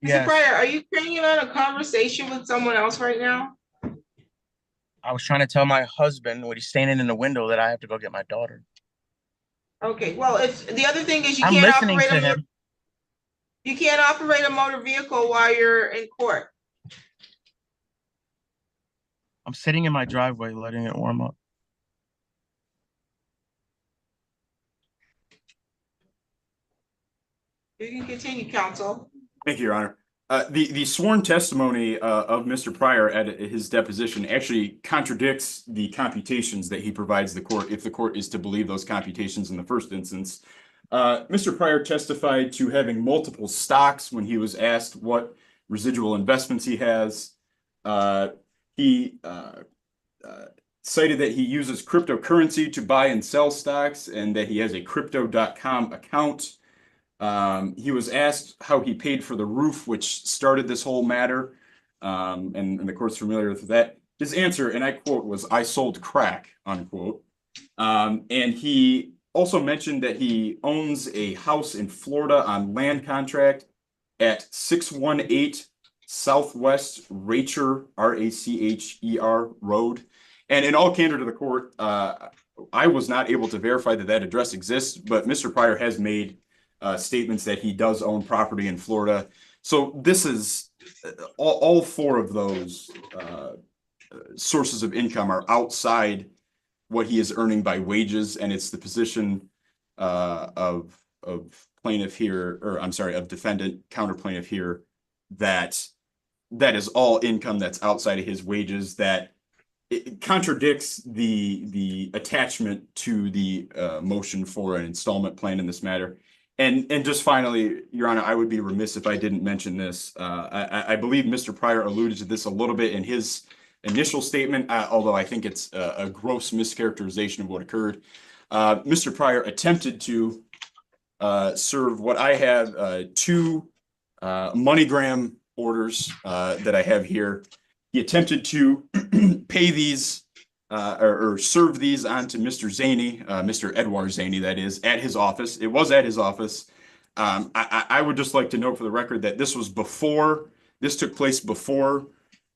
Mr. Pryor, are you carrying on a conversation with someone else right now? I was trying to tell my husband when he's standing in the window that I have to go get my daughter. Okay, well, if the other thing is I'm listening to him. You can't operate a motor vehicle while you're in court. I'm sitting in my driveway letting it warm up. You can continue, counsel. Thank you, Your Honor. The sworn testimony of Mr. Pryor at his deposition actually contradicts the computations that he provides the court, if the court is to believe those computations in the first instance. Mr. Pryor testified to having multiple stocks when he was asked what residual investments he has. He cited that he uses cryptocurrency to buy and sell stocks and that he has a crypto.com account. He was asked how he paid for the roof, which started this whole matter, and the court's familiar with that. His answer, and I quote, was, "I sold crack," unquote. And he also mentioned that he owns a house in Florida on land contract at 618 Southwest Racher, Racher Road. And in all candor to the court, I was not able to verify that address exists, but Mr. Pryor has made statements that he does own property in Florida. So this is all four of those sources of income are outside what he is earning by wages, and it's the position of plaintiff here, or I'm sorry, of defendant counter plaintiff here, that is all income that's outside of his wages, that it contradicts the attachment to the motion for an installment plan in this matter. And just finally, Your Honor, I would be remiss if I didn't mention this. I believe Mr. Pryor alluded to this a little bit in his initial statement, although I think it's a gross mischaracterization of what occurred. Mr. Pryor attempted to serve what I have, two MoneyGram orders that I have here. He attempted to pay these or serve these onto Mr. Zaney, Mr. Edward Zaney, that is, at his office. It was at his office. I would just like to note for the record that this took place before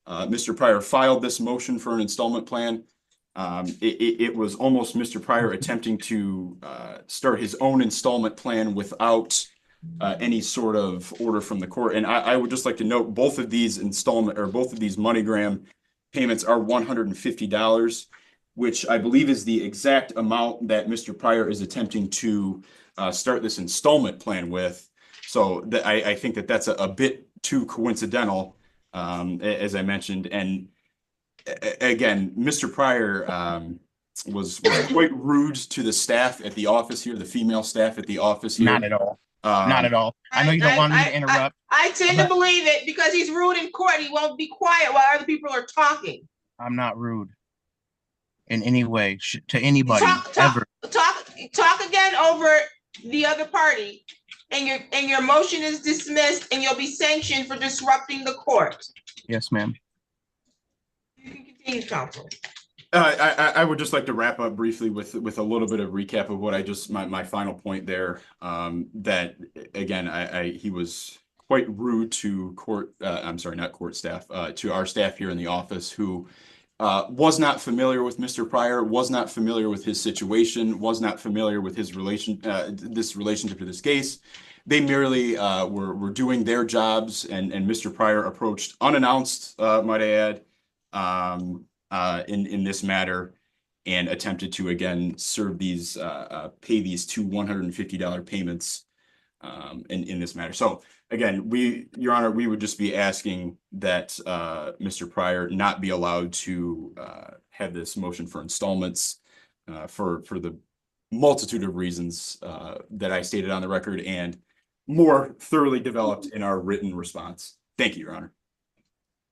Mr. Pryor filed this motion for an installment plan. It was almost Mr. Pryor attempting to start his own installment plan without any sort of order from the court. And I would just like to note both of these MoneyGram payments are $150, which I believe is the exact amount that Mr. Pryor is attempting to start this installment plan with. So I think that's a bit too coincidental, as I mentioned. And again, Mr. Pryor was quite rude to the staff at the office here, the female staff at the office here. Not at all. Not at all. I know you don't want me to interrupt. I tend to believe it because he's rude in court. He won't be quiet while other people are talking. I'm not rude in any way to anybody ever. Talk again over the other party, and your motion is dismissed, and you'll be sanctioned for disrupting the court. Yes, ma'am. You can continue, counsel. I would just like to wrap up briefly with a little bit of recap of what my final point there. That again, he was quite rude to not court staff, to our staff here in the office, who was not familiar with Mr. Pryor, was not familiar with his situation, was not familiar with his this relationship to this case. They merely were doing their jobs, and Mr. Pryor approached unannounced, might I add, in this matter. and attempted to again serve these, pay these two $150 payments in this matter. So again, Your Honor, we would just be asking that Mr. Pryor not be allowed to have this motion for installments for the multitude of reasons that I stated on the record and more thoroughly developed in our written response. Thank you, Your Honor.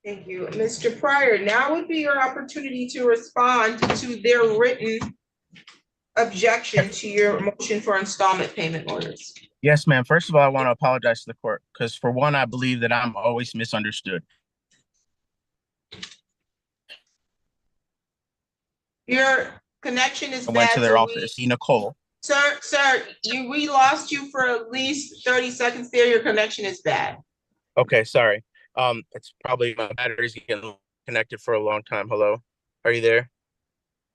Thank you. Mr. Pryor, now would be your opportunity to respond to their written objection to your motion for installment payment orders. Yes, ma'am. First of all, I want to apologize to the court because for one, I believe that I'm always misunderstood. Your connection is I bad. went to their so office, see Nicole. Sir, we lost you for at least 30 seconds there. Your connection is bad. Okay, sorry. It's probably my battery's getting connected for a long time. Hello, are you there?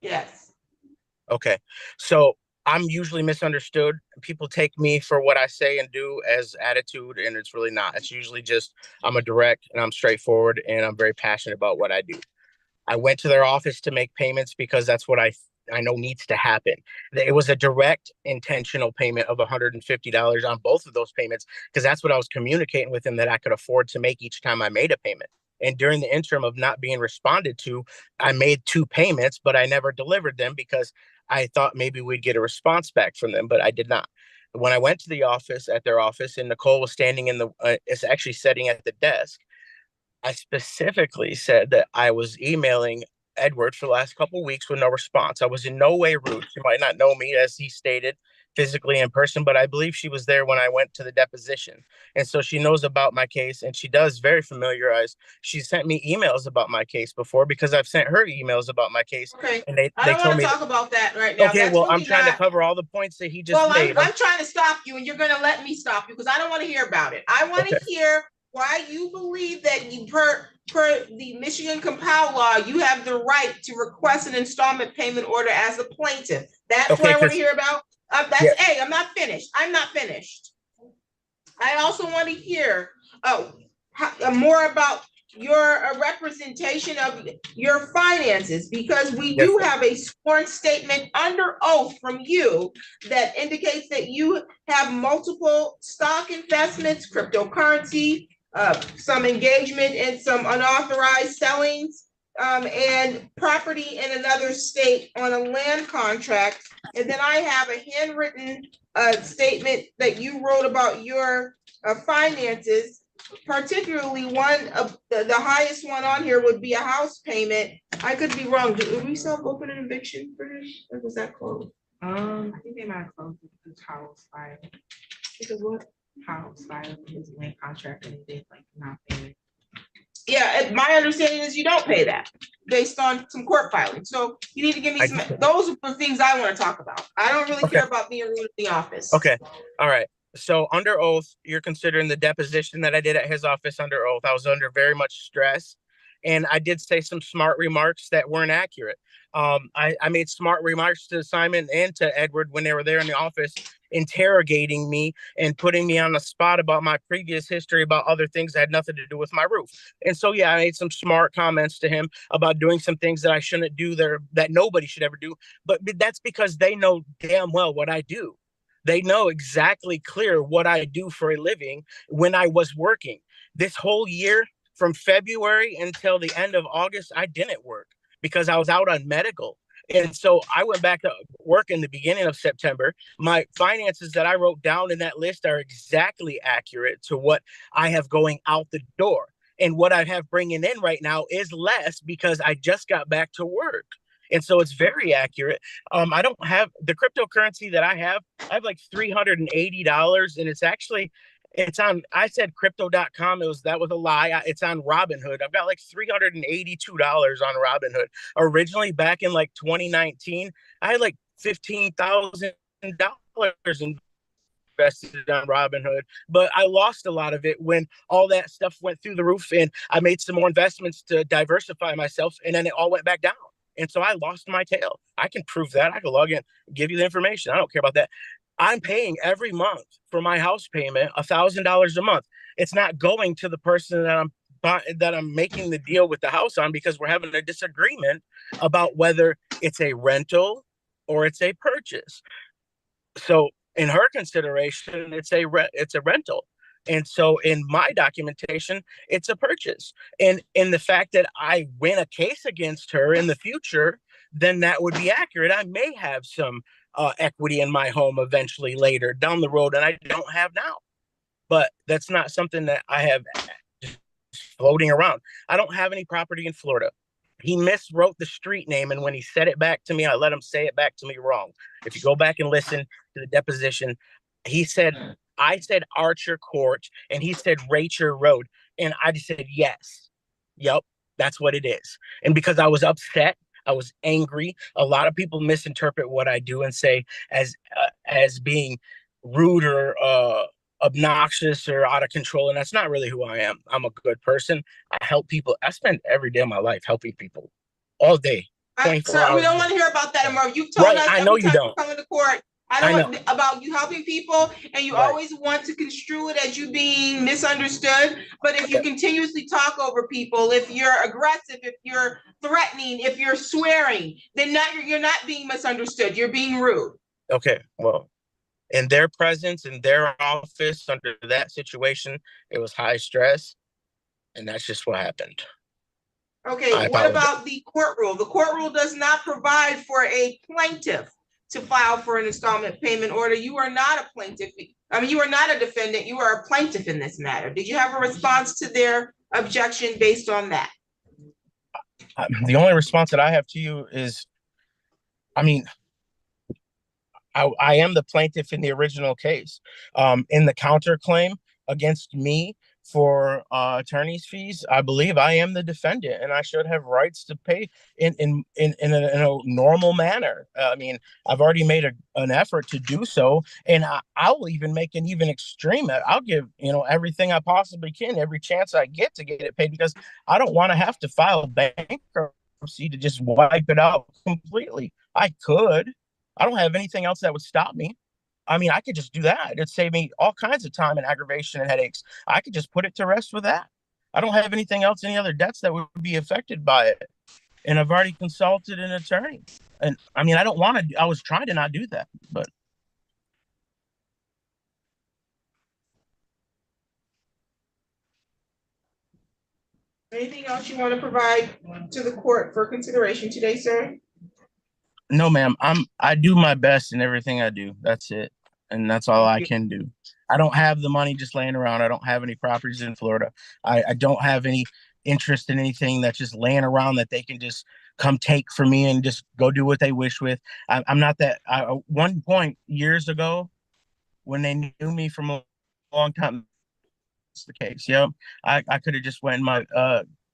Yes. Okay, so I'm usually misunderstood. People take me for what I say and do as attitude, and it's really not. It's usually just I'm a direct and I'm straightforward and I'm very passionate about what I do. I went to their office to make payments because that's what I know needs to happen. It was a direct intentional payment of $150 on both of those payments because that's what I was communicating with them that I could afford to make each time I made a payment. And during the interim of not being responded to, I made 2 payments, but I never delivered them because I thought maybe we'd get a response back from them, but I did not. When I went to the office, at their office, and Nicole was standing in is actually sitting at the desk, I specifically said that I was emailing Edward for the last couple of weeks with no response. I was in no way rude. She might not know me, as he stated, physically in person, but I believe she was there when I went to the deposition. And so she knows about my case, and she does very familiarized. She sent me emails about my case before because I've sent her emails about my case. Okay, and they I don't told want me to talk about that right now. okay, That's well, really I'm trying not... to cover all the points that he just well, made. I'm trying to stop you, and you're going to let me stop you because I don't want to hear about it. I want to hear why you believe that you, per the Michigan Compile Law, you have the right to request an installment payment order as a plaintiff. That's what I want to hear about. I'm not finished. I'm not finished. I also want to hear more about your representation of your finances, because we do have a sworn statement under oath from you that indicates that you have multiple stock investments, cryptocurrency, some engagement in some unauthorized sellings, and property in another state on a land contract. And then I have a handwritten statement that you wrote about your finances, particularly one of the highest one on here would be a house payment. I could be wrong. Did we sell open an eviction for him, or was that closed? I think they might have closed the house file. Because what house file is land contract and they like not paying. Yeah, my understanding is you don't pay that based on some court filing. So you need to give me some, those are the things I want to talk about. I don't really care about being rude in the office. Okay, all right. So under oath, you're considering the deposition that I did at his office under oath. I was under very much stress. And I did say some smart remarks that weren't accurate. I made smart remarks to Simon and to Edward when they were there in the office, interrogating me and putting me on the spot about my previous history, about other things that had nothing to do with my roof. And so, yeah, I made some smart comments to him about doing some things that I shouldn't do there, that nobody should ever do. But that's because they know damn well what I do. They know exactly clear what I do for a living when I was working. This whole year, from February until the end of August, I didn't work because I was out on medical. And so I went back to work in the beginning of September. My finances that I wrote down in that list are exactly accurate to what I have going out the door. And what I have bringing in right now is less because I just got back to work. And so it's very accurate. I don't have the cryptocurrency that I have like $380, and it's on, I said crypto.com. That was a lie. It's on Robinhood. I've got like $382 on Robinhood. Originally back in like 2019, I had like $15,000 invested on Robinhood, but I lost a lot of it when all that stuff went through the roof, and I made some more investments to diversify myself, and then it all went back down. And so I lost my tail. I can prove that. I can log in, give you the information. I don't care about that. I'm paying every month for my house payment $1,000 a month. It's not going to the person that I'm making the deal with the house on, because we're having a disagreement about whether it's a rental or it's a purchase. So in her consideration, it's a rental. And so in my documentation, it's a purchase. And in the fact that I win a case against her in the future, then that would be accurate. I may have some equity in my home eventually later down the road, and I don't have now. But that's not something that I have just floating around. I don't have any property in Florida. He miswrote the street name, and when he said it back to me, I let him say it back to me wrong. If you go back and listen to the deposition, I said Archer Court, and he said Rachel Road, and I just said yes. Yep, that's what it is. And because I was upset, I was angry. A lot of people misinterpret what I do and say as being rude or obnoxious or out of control, and that's not really who I am. I'm a good person. I help people. I spend every day of my life helping people all day. Sir, we don't want to hear about that anymore. You've told us I know you don't. Coming to court. I don't want about you helping people, and you always want to construe it as you being misunderstood. But if you continuously talk over people, if you're aggressive, if you're threatening, if you're swearing, then you're not being misunderstood. You're being rude. Okay, well, in their presence, in their office, under that situation, it was high stress, and that's just what happened. Okay, what about the court rule? The court rule does not provide for a plaintiff to file for an installment payment order. You are not a plaintiff. I mean, you are not a defendant. You are a plaintiff in this matter. Did you have a response to their objection based on that? The only response that I have to you is, I mean, I am the plaintiff in the original case. In the counterclaim against me for attorney's fees, I believe I am the defendant, and I should have rights to pay in a normal manner. I mean, I've already made an effort to do so, and I'll even make an even extreme. I'll give everything I possibly can, every chance I get to get it paid, because I don't want to have to file bankruptcy to just wipe it out completely. I could. I don't have anything else that would stop me. I mean, I could just do that. It'd save me all kinds of time and aggravation and headaches. I could just put it to rest with that. I don't have anything else, any other debts that would be affected by it. And I've already consulted an attorney. And I mean, I was trying to not do that, but. Anything else you want to provide to the court for consideration today, sir? No, ma'am. I do my best in everything I do. That's it. And that's all I can do. I don't have the money just laying around. I don't have any properties in Florida. I don't have any interest in anything that's just laying around that they can just come take from me and just go do what they wish with. I'm not that. One point years ago, when they knew me from a long time, that's the case. Yep. I could have just went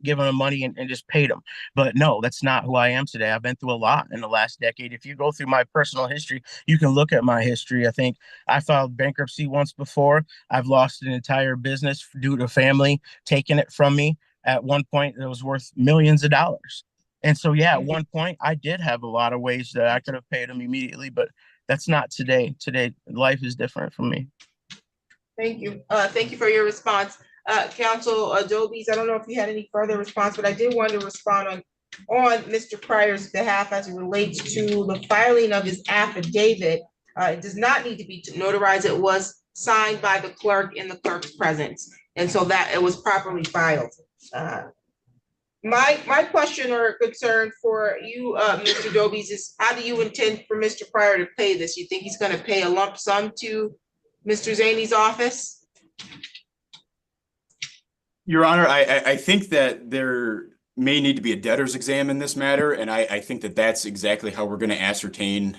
given them money and just paid them. But no, that's not who I am today. I've been through a lot in the last decade. If you go through my personal history, you can look at my history. I think I filed bankruptcy once before. I've lost an entire business due to family taking it from me. At one point, it was worth millions of dollars. And so, yeah, at one point, I did have a lot of ways that I could have paid them immediately, but that's not today. Today, life is different for me. Thank you. Thank you for your response. Counsel Adobe's, I don't know if you had any further response, but I did want to respond on Mr. Pryor's behalf as it relates to the filing of his affidavit. It does not need to be notarized. It was signed by the clerk in the clerk's presence, and so that it was properly filed. My question or concern for you, Mr. Adobe's, is how do you intend for Mr. Pryor to pay this? You think he's going to pay a lump sum to Mr. Zaney's office? Your Honor, I think that there may need to be a debtor's exam in this matter, and I think that that's exactly how we're going to ascertain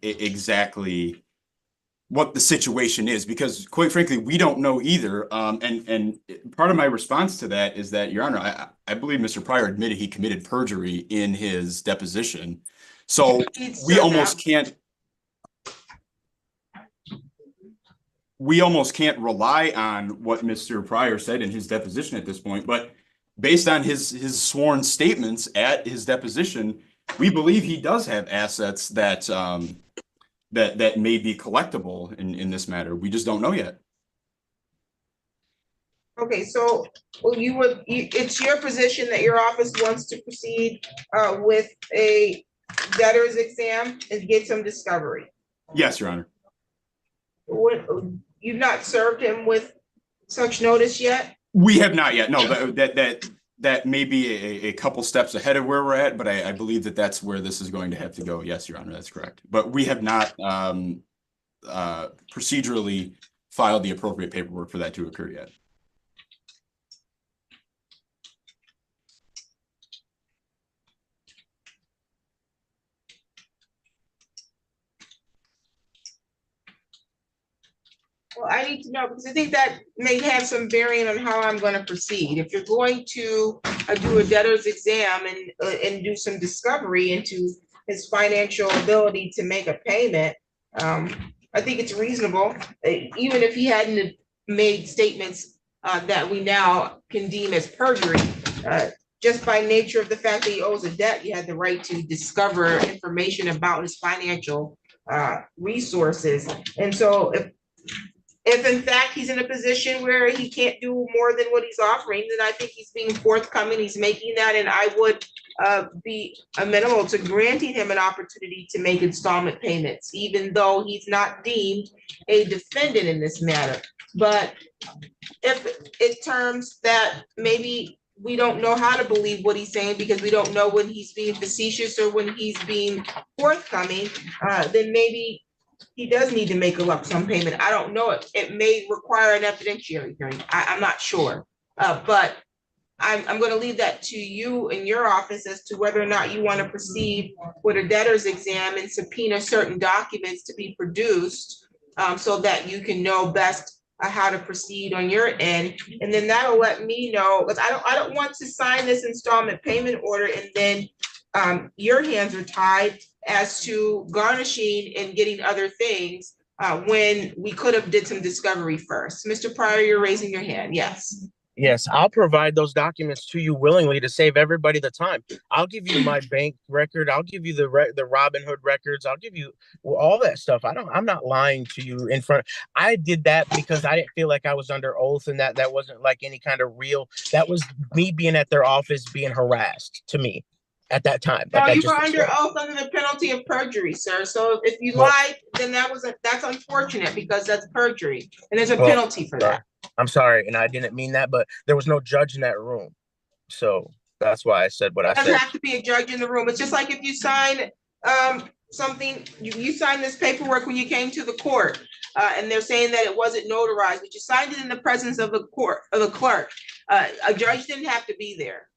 exactly what the situation is, because quite frankly, we don't know either. And part of my response to that is that, Your Honor, I believe Mr. Pryor admitted he committed perjury in his deposition. So we almost can't rely on what Mr. Pryor said in his deposition at this point, but based on his sworn statements at his deposition, we believe he does have assets that may be collectible in this matter. We just don't know yet. Okay, so well, it's your position that your office wants to proceed with a debtor's exam and get some discovery. Yes, Your Honor. What, you've not served him with such notice yet? We have not yet. No, that may be a couple steps ahead of where we're at, but I believe that that's where this is going to have to go. Yes, Your Honor, that's correct. But we have not procedurally filed the appropriate paperwork for that to occur yet. Well, I need to know, because I think that may have some bearing on how I'm going to proceed. If you're going to do a debtor's exam and do some discovery into his financial ability to make a payment, I think it's reasonable, even if he hadn't made statements that we now can deem as perjury. Just by nature of the fact that he owes a debt, you had the right to discover information about his financial resources. And so if in fact he's in a position where he can't do more than what he's offering, then I think he's being forthcoming, he's making that, and I would be amenable to granting him an opportunity to make installment payments, even though he's not deemed a defendant in this matter. But if it terms that maybe we don't know how to believe what he's saying because we don't know when he's being facetious or when he's being forthcoming, then maybe he does need to make a lump sum payment. I don't know. It may require an evidentiary hearing. I'm not sure. But I'm going to leave that to you in your office as to whether or not you want to proceed with a debtor's exam and subpoena certain documents to be produced so that you can know best how to proceed on your end. And then that'll let me know, because I don't want to sign this installment payment order and then your hands are tied as to garnishing and getting other things when we could have did some discovery first. Mr. Pryor, you're raising your hand. Yes. Yes, I'll provide those documents to you willingly to save everybody the time. I'll give you my bank record. I'll give you the Robinhood records. I'll give you all that stuff. I'm not lying to you in front. I did that because I didn't feel like I was under oath, and that wasn't like any kind of real. That was me being at their office being harassed to me at that time. No, you were under oath under the penalty of perjury, sir. So if you lied, then that's unfortunate because that's perjury, and there's a penalty for that. I'm sorry, and I didn't mean that, but there was no judge in that room. So that's why I said what I said. Doesn't have to be a judge in the room. It's just like if you sign something, you signed this paperwork when you came to the court, and they're saying that it wasn't notarized, but you signed it in the presence of the court, of the clerk. A judge didn't have to be there.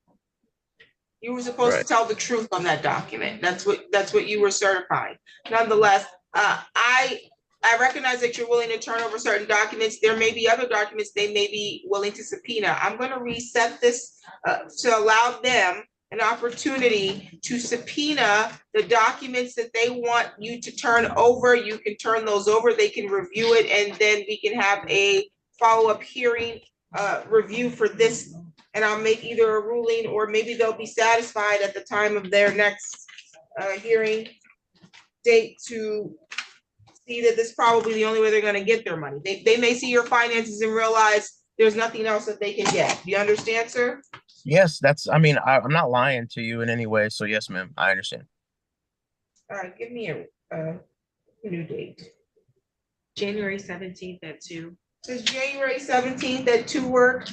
You were supposed to tell the truth on that document. That's what you were certifying. Nonetheless, I recognize that you're willing to turn over certain documents. There may be other documents they may be willing to subpoena. I'm going to reset this to allow them an opportunity to subpoena the documents that they want you to turn over. You can turn those over, they can review it, and then we can have a follow-up hearing review for this. And I'll make either a ruling or maybe they'll be satisfied at the time of their next hearing date to see that this is probably the only way they're going to get their money. They may see your finances and realize there's nothing else that they can get. Do you understand, sir? Yes, I'm not lying to you in any way. So yes, ma'am, I understand. All right, give me a new date. January 17th at 2. Does January 17th at 2 work?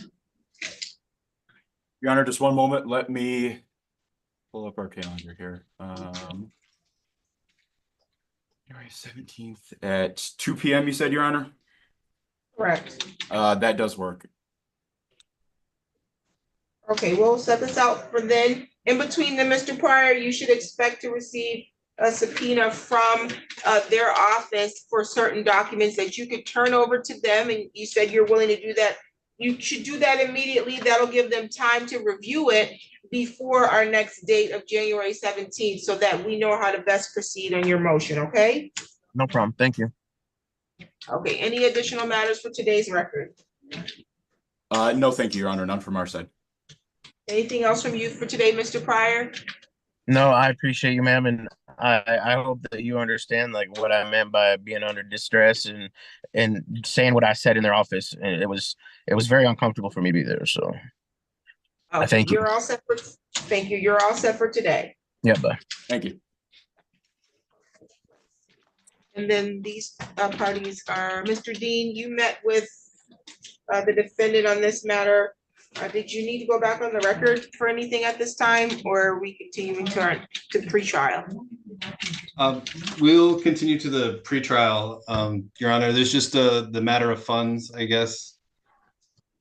Your Honor, just one moment. Let me pull up our calendar here. January 17th at 2 p.m. you said, Your Honor? Correct. That does work. Okay, we'll set this out for then. In between the Mr. Pryor, you should expect to receive a subpoena from their office for certain documents that you could turn over to them. And you said you're willing to do that. You should do that immediately. That'll give them time to review it before our next date of January 17th so that we know how to best proceed on your motion, okay? No problem. Thank you. Okay, any additional matters for today's record? No, thank you, Your Honor. None from our side. Anything else from you for today, Mr. Pryor? No, I appreciate you, ma'am, and I hope that you understand like what I meant by being under distress and saying what I said in their office. And it was very uncomfortable for me to be there. So I Okay, thank you. you're all set for, thank you. You're all set for today. Yeah, bye. Thank you. And then these parties are, Mr. Dean, you met with the defendant on this matter. Did you need to go back on the record for anything at this time, or are we continuing to pre-trial? We'll continue to the pretrial, Your Honor. There's just the matter of funds, I guess.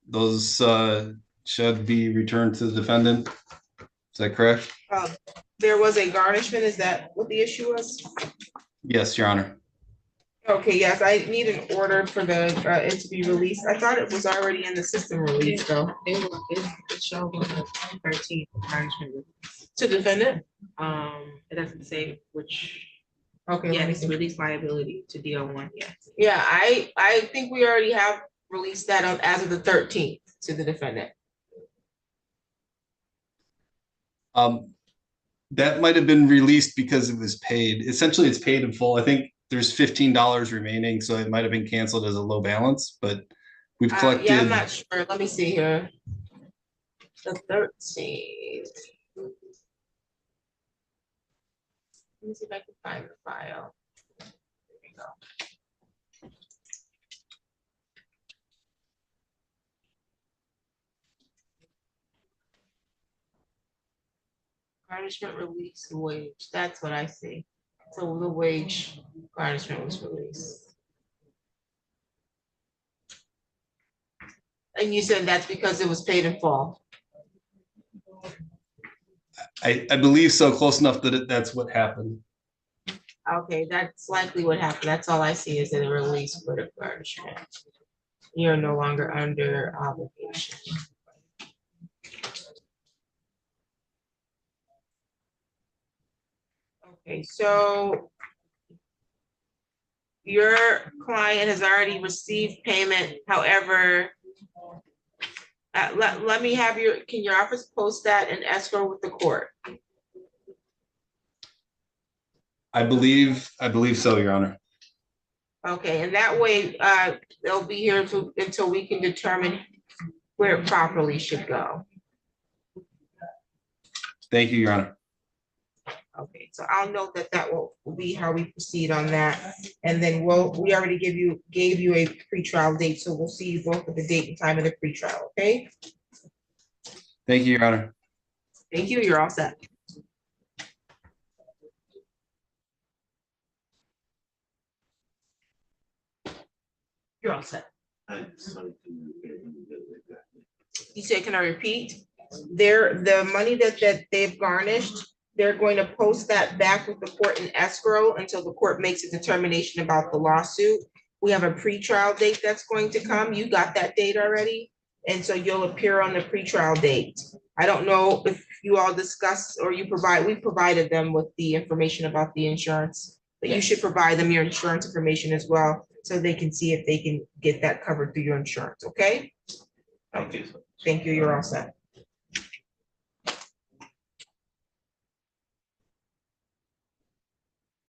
Those should be returned to the defendant. Is that correct? There was a garnishment. Is that what the issue was? Yes, Your Honor. Okay, yes, I need an order for the it to be released. I thought it was already in the system released though. It showed on the 13th garnishment. To defendant? It doesn't say which. Okay. Yes, release liability to DO1, yes. Yeah, I think we already have released that on as of the 13th to the defendant. That might have been released because it was paid. Essentially, it's paid in full. I think there's $15 remaining, so it might have been canceled as a low balance, but we've collected. Yeah, I'm not sure. Let me see here. The 13th. Let me see if I can find the file. There we go. Garnishment release wage. That's what I see. So the wage garnishment was released. And you said that's because it was paid in full. I believe so, close enough that that's what happened. Okay, that's likely what happened. That's all I see is in a release for the garnishment. You're no longer under obligation. Okay, so your client has already received payment. However, let me have can your office post that in escrow with the court? I believe so, Your Honor. Okay, and that way they'll be here until we can determine where it properly should go. Thank you, Your Honor. Okay, so I'll note that will be how we proceed on that. And then we already gave you a pretrial date, so we'll see you both at the date and time of the pretrial, okay? Thank you, Your Honor. Thank you, you're all set. You're all set. You said, can I repeat? The money that they've garnished, they're going to post that back with the court in escrow until the court makes a determination about the lawsuit. We have a pretrial date that's going to come. You got that date already? And so you'll appear on the pretrial date. I don't know if you all discussed or we provided them with the information about the insurance, but you should provide them your insurance information as well so they can see if they can get that covered through your insurance, okay? Thank you. Thank you, you're all set.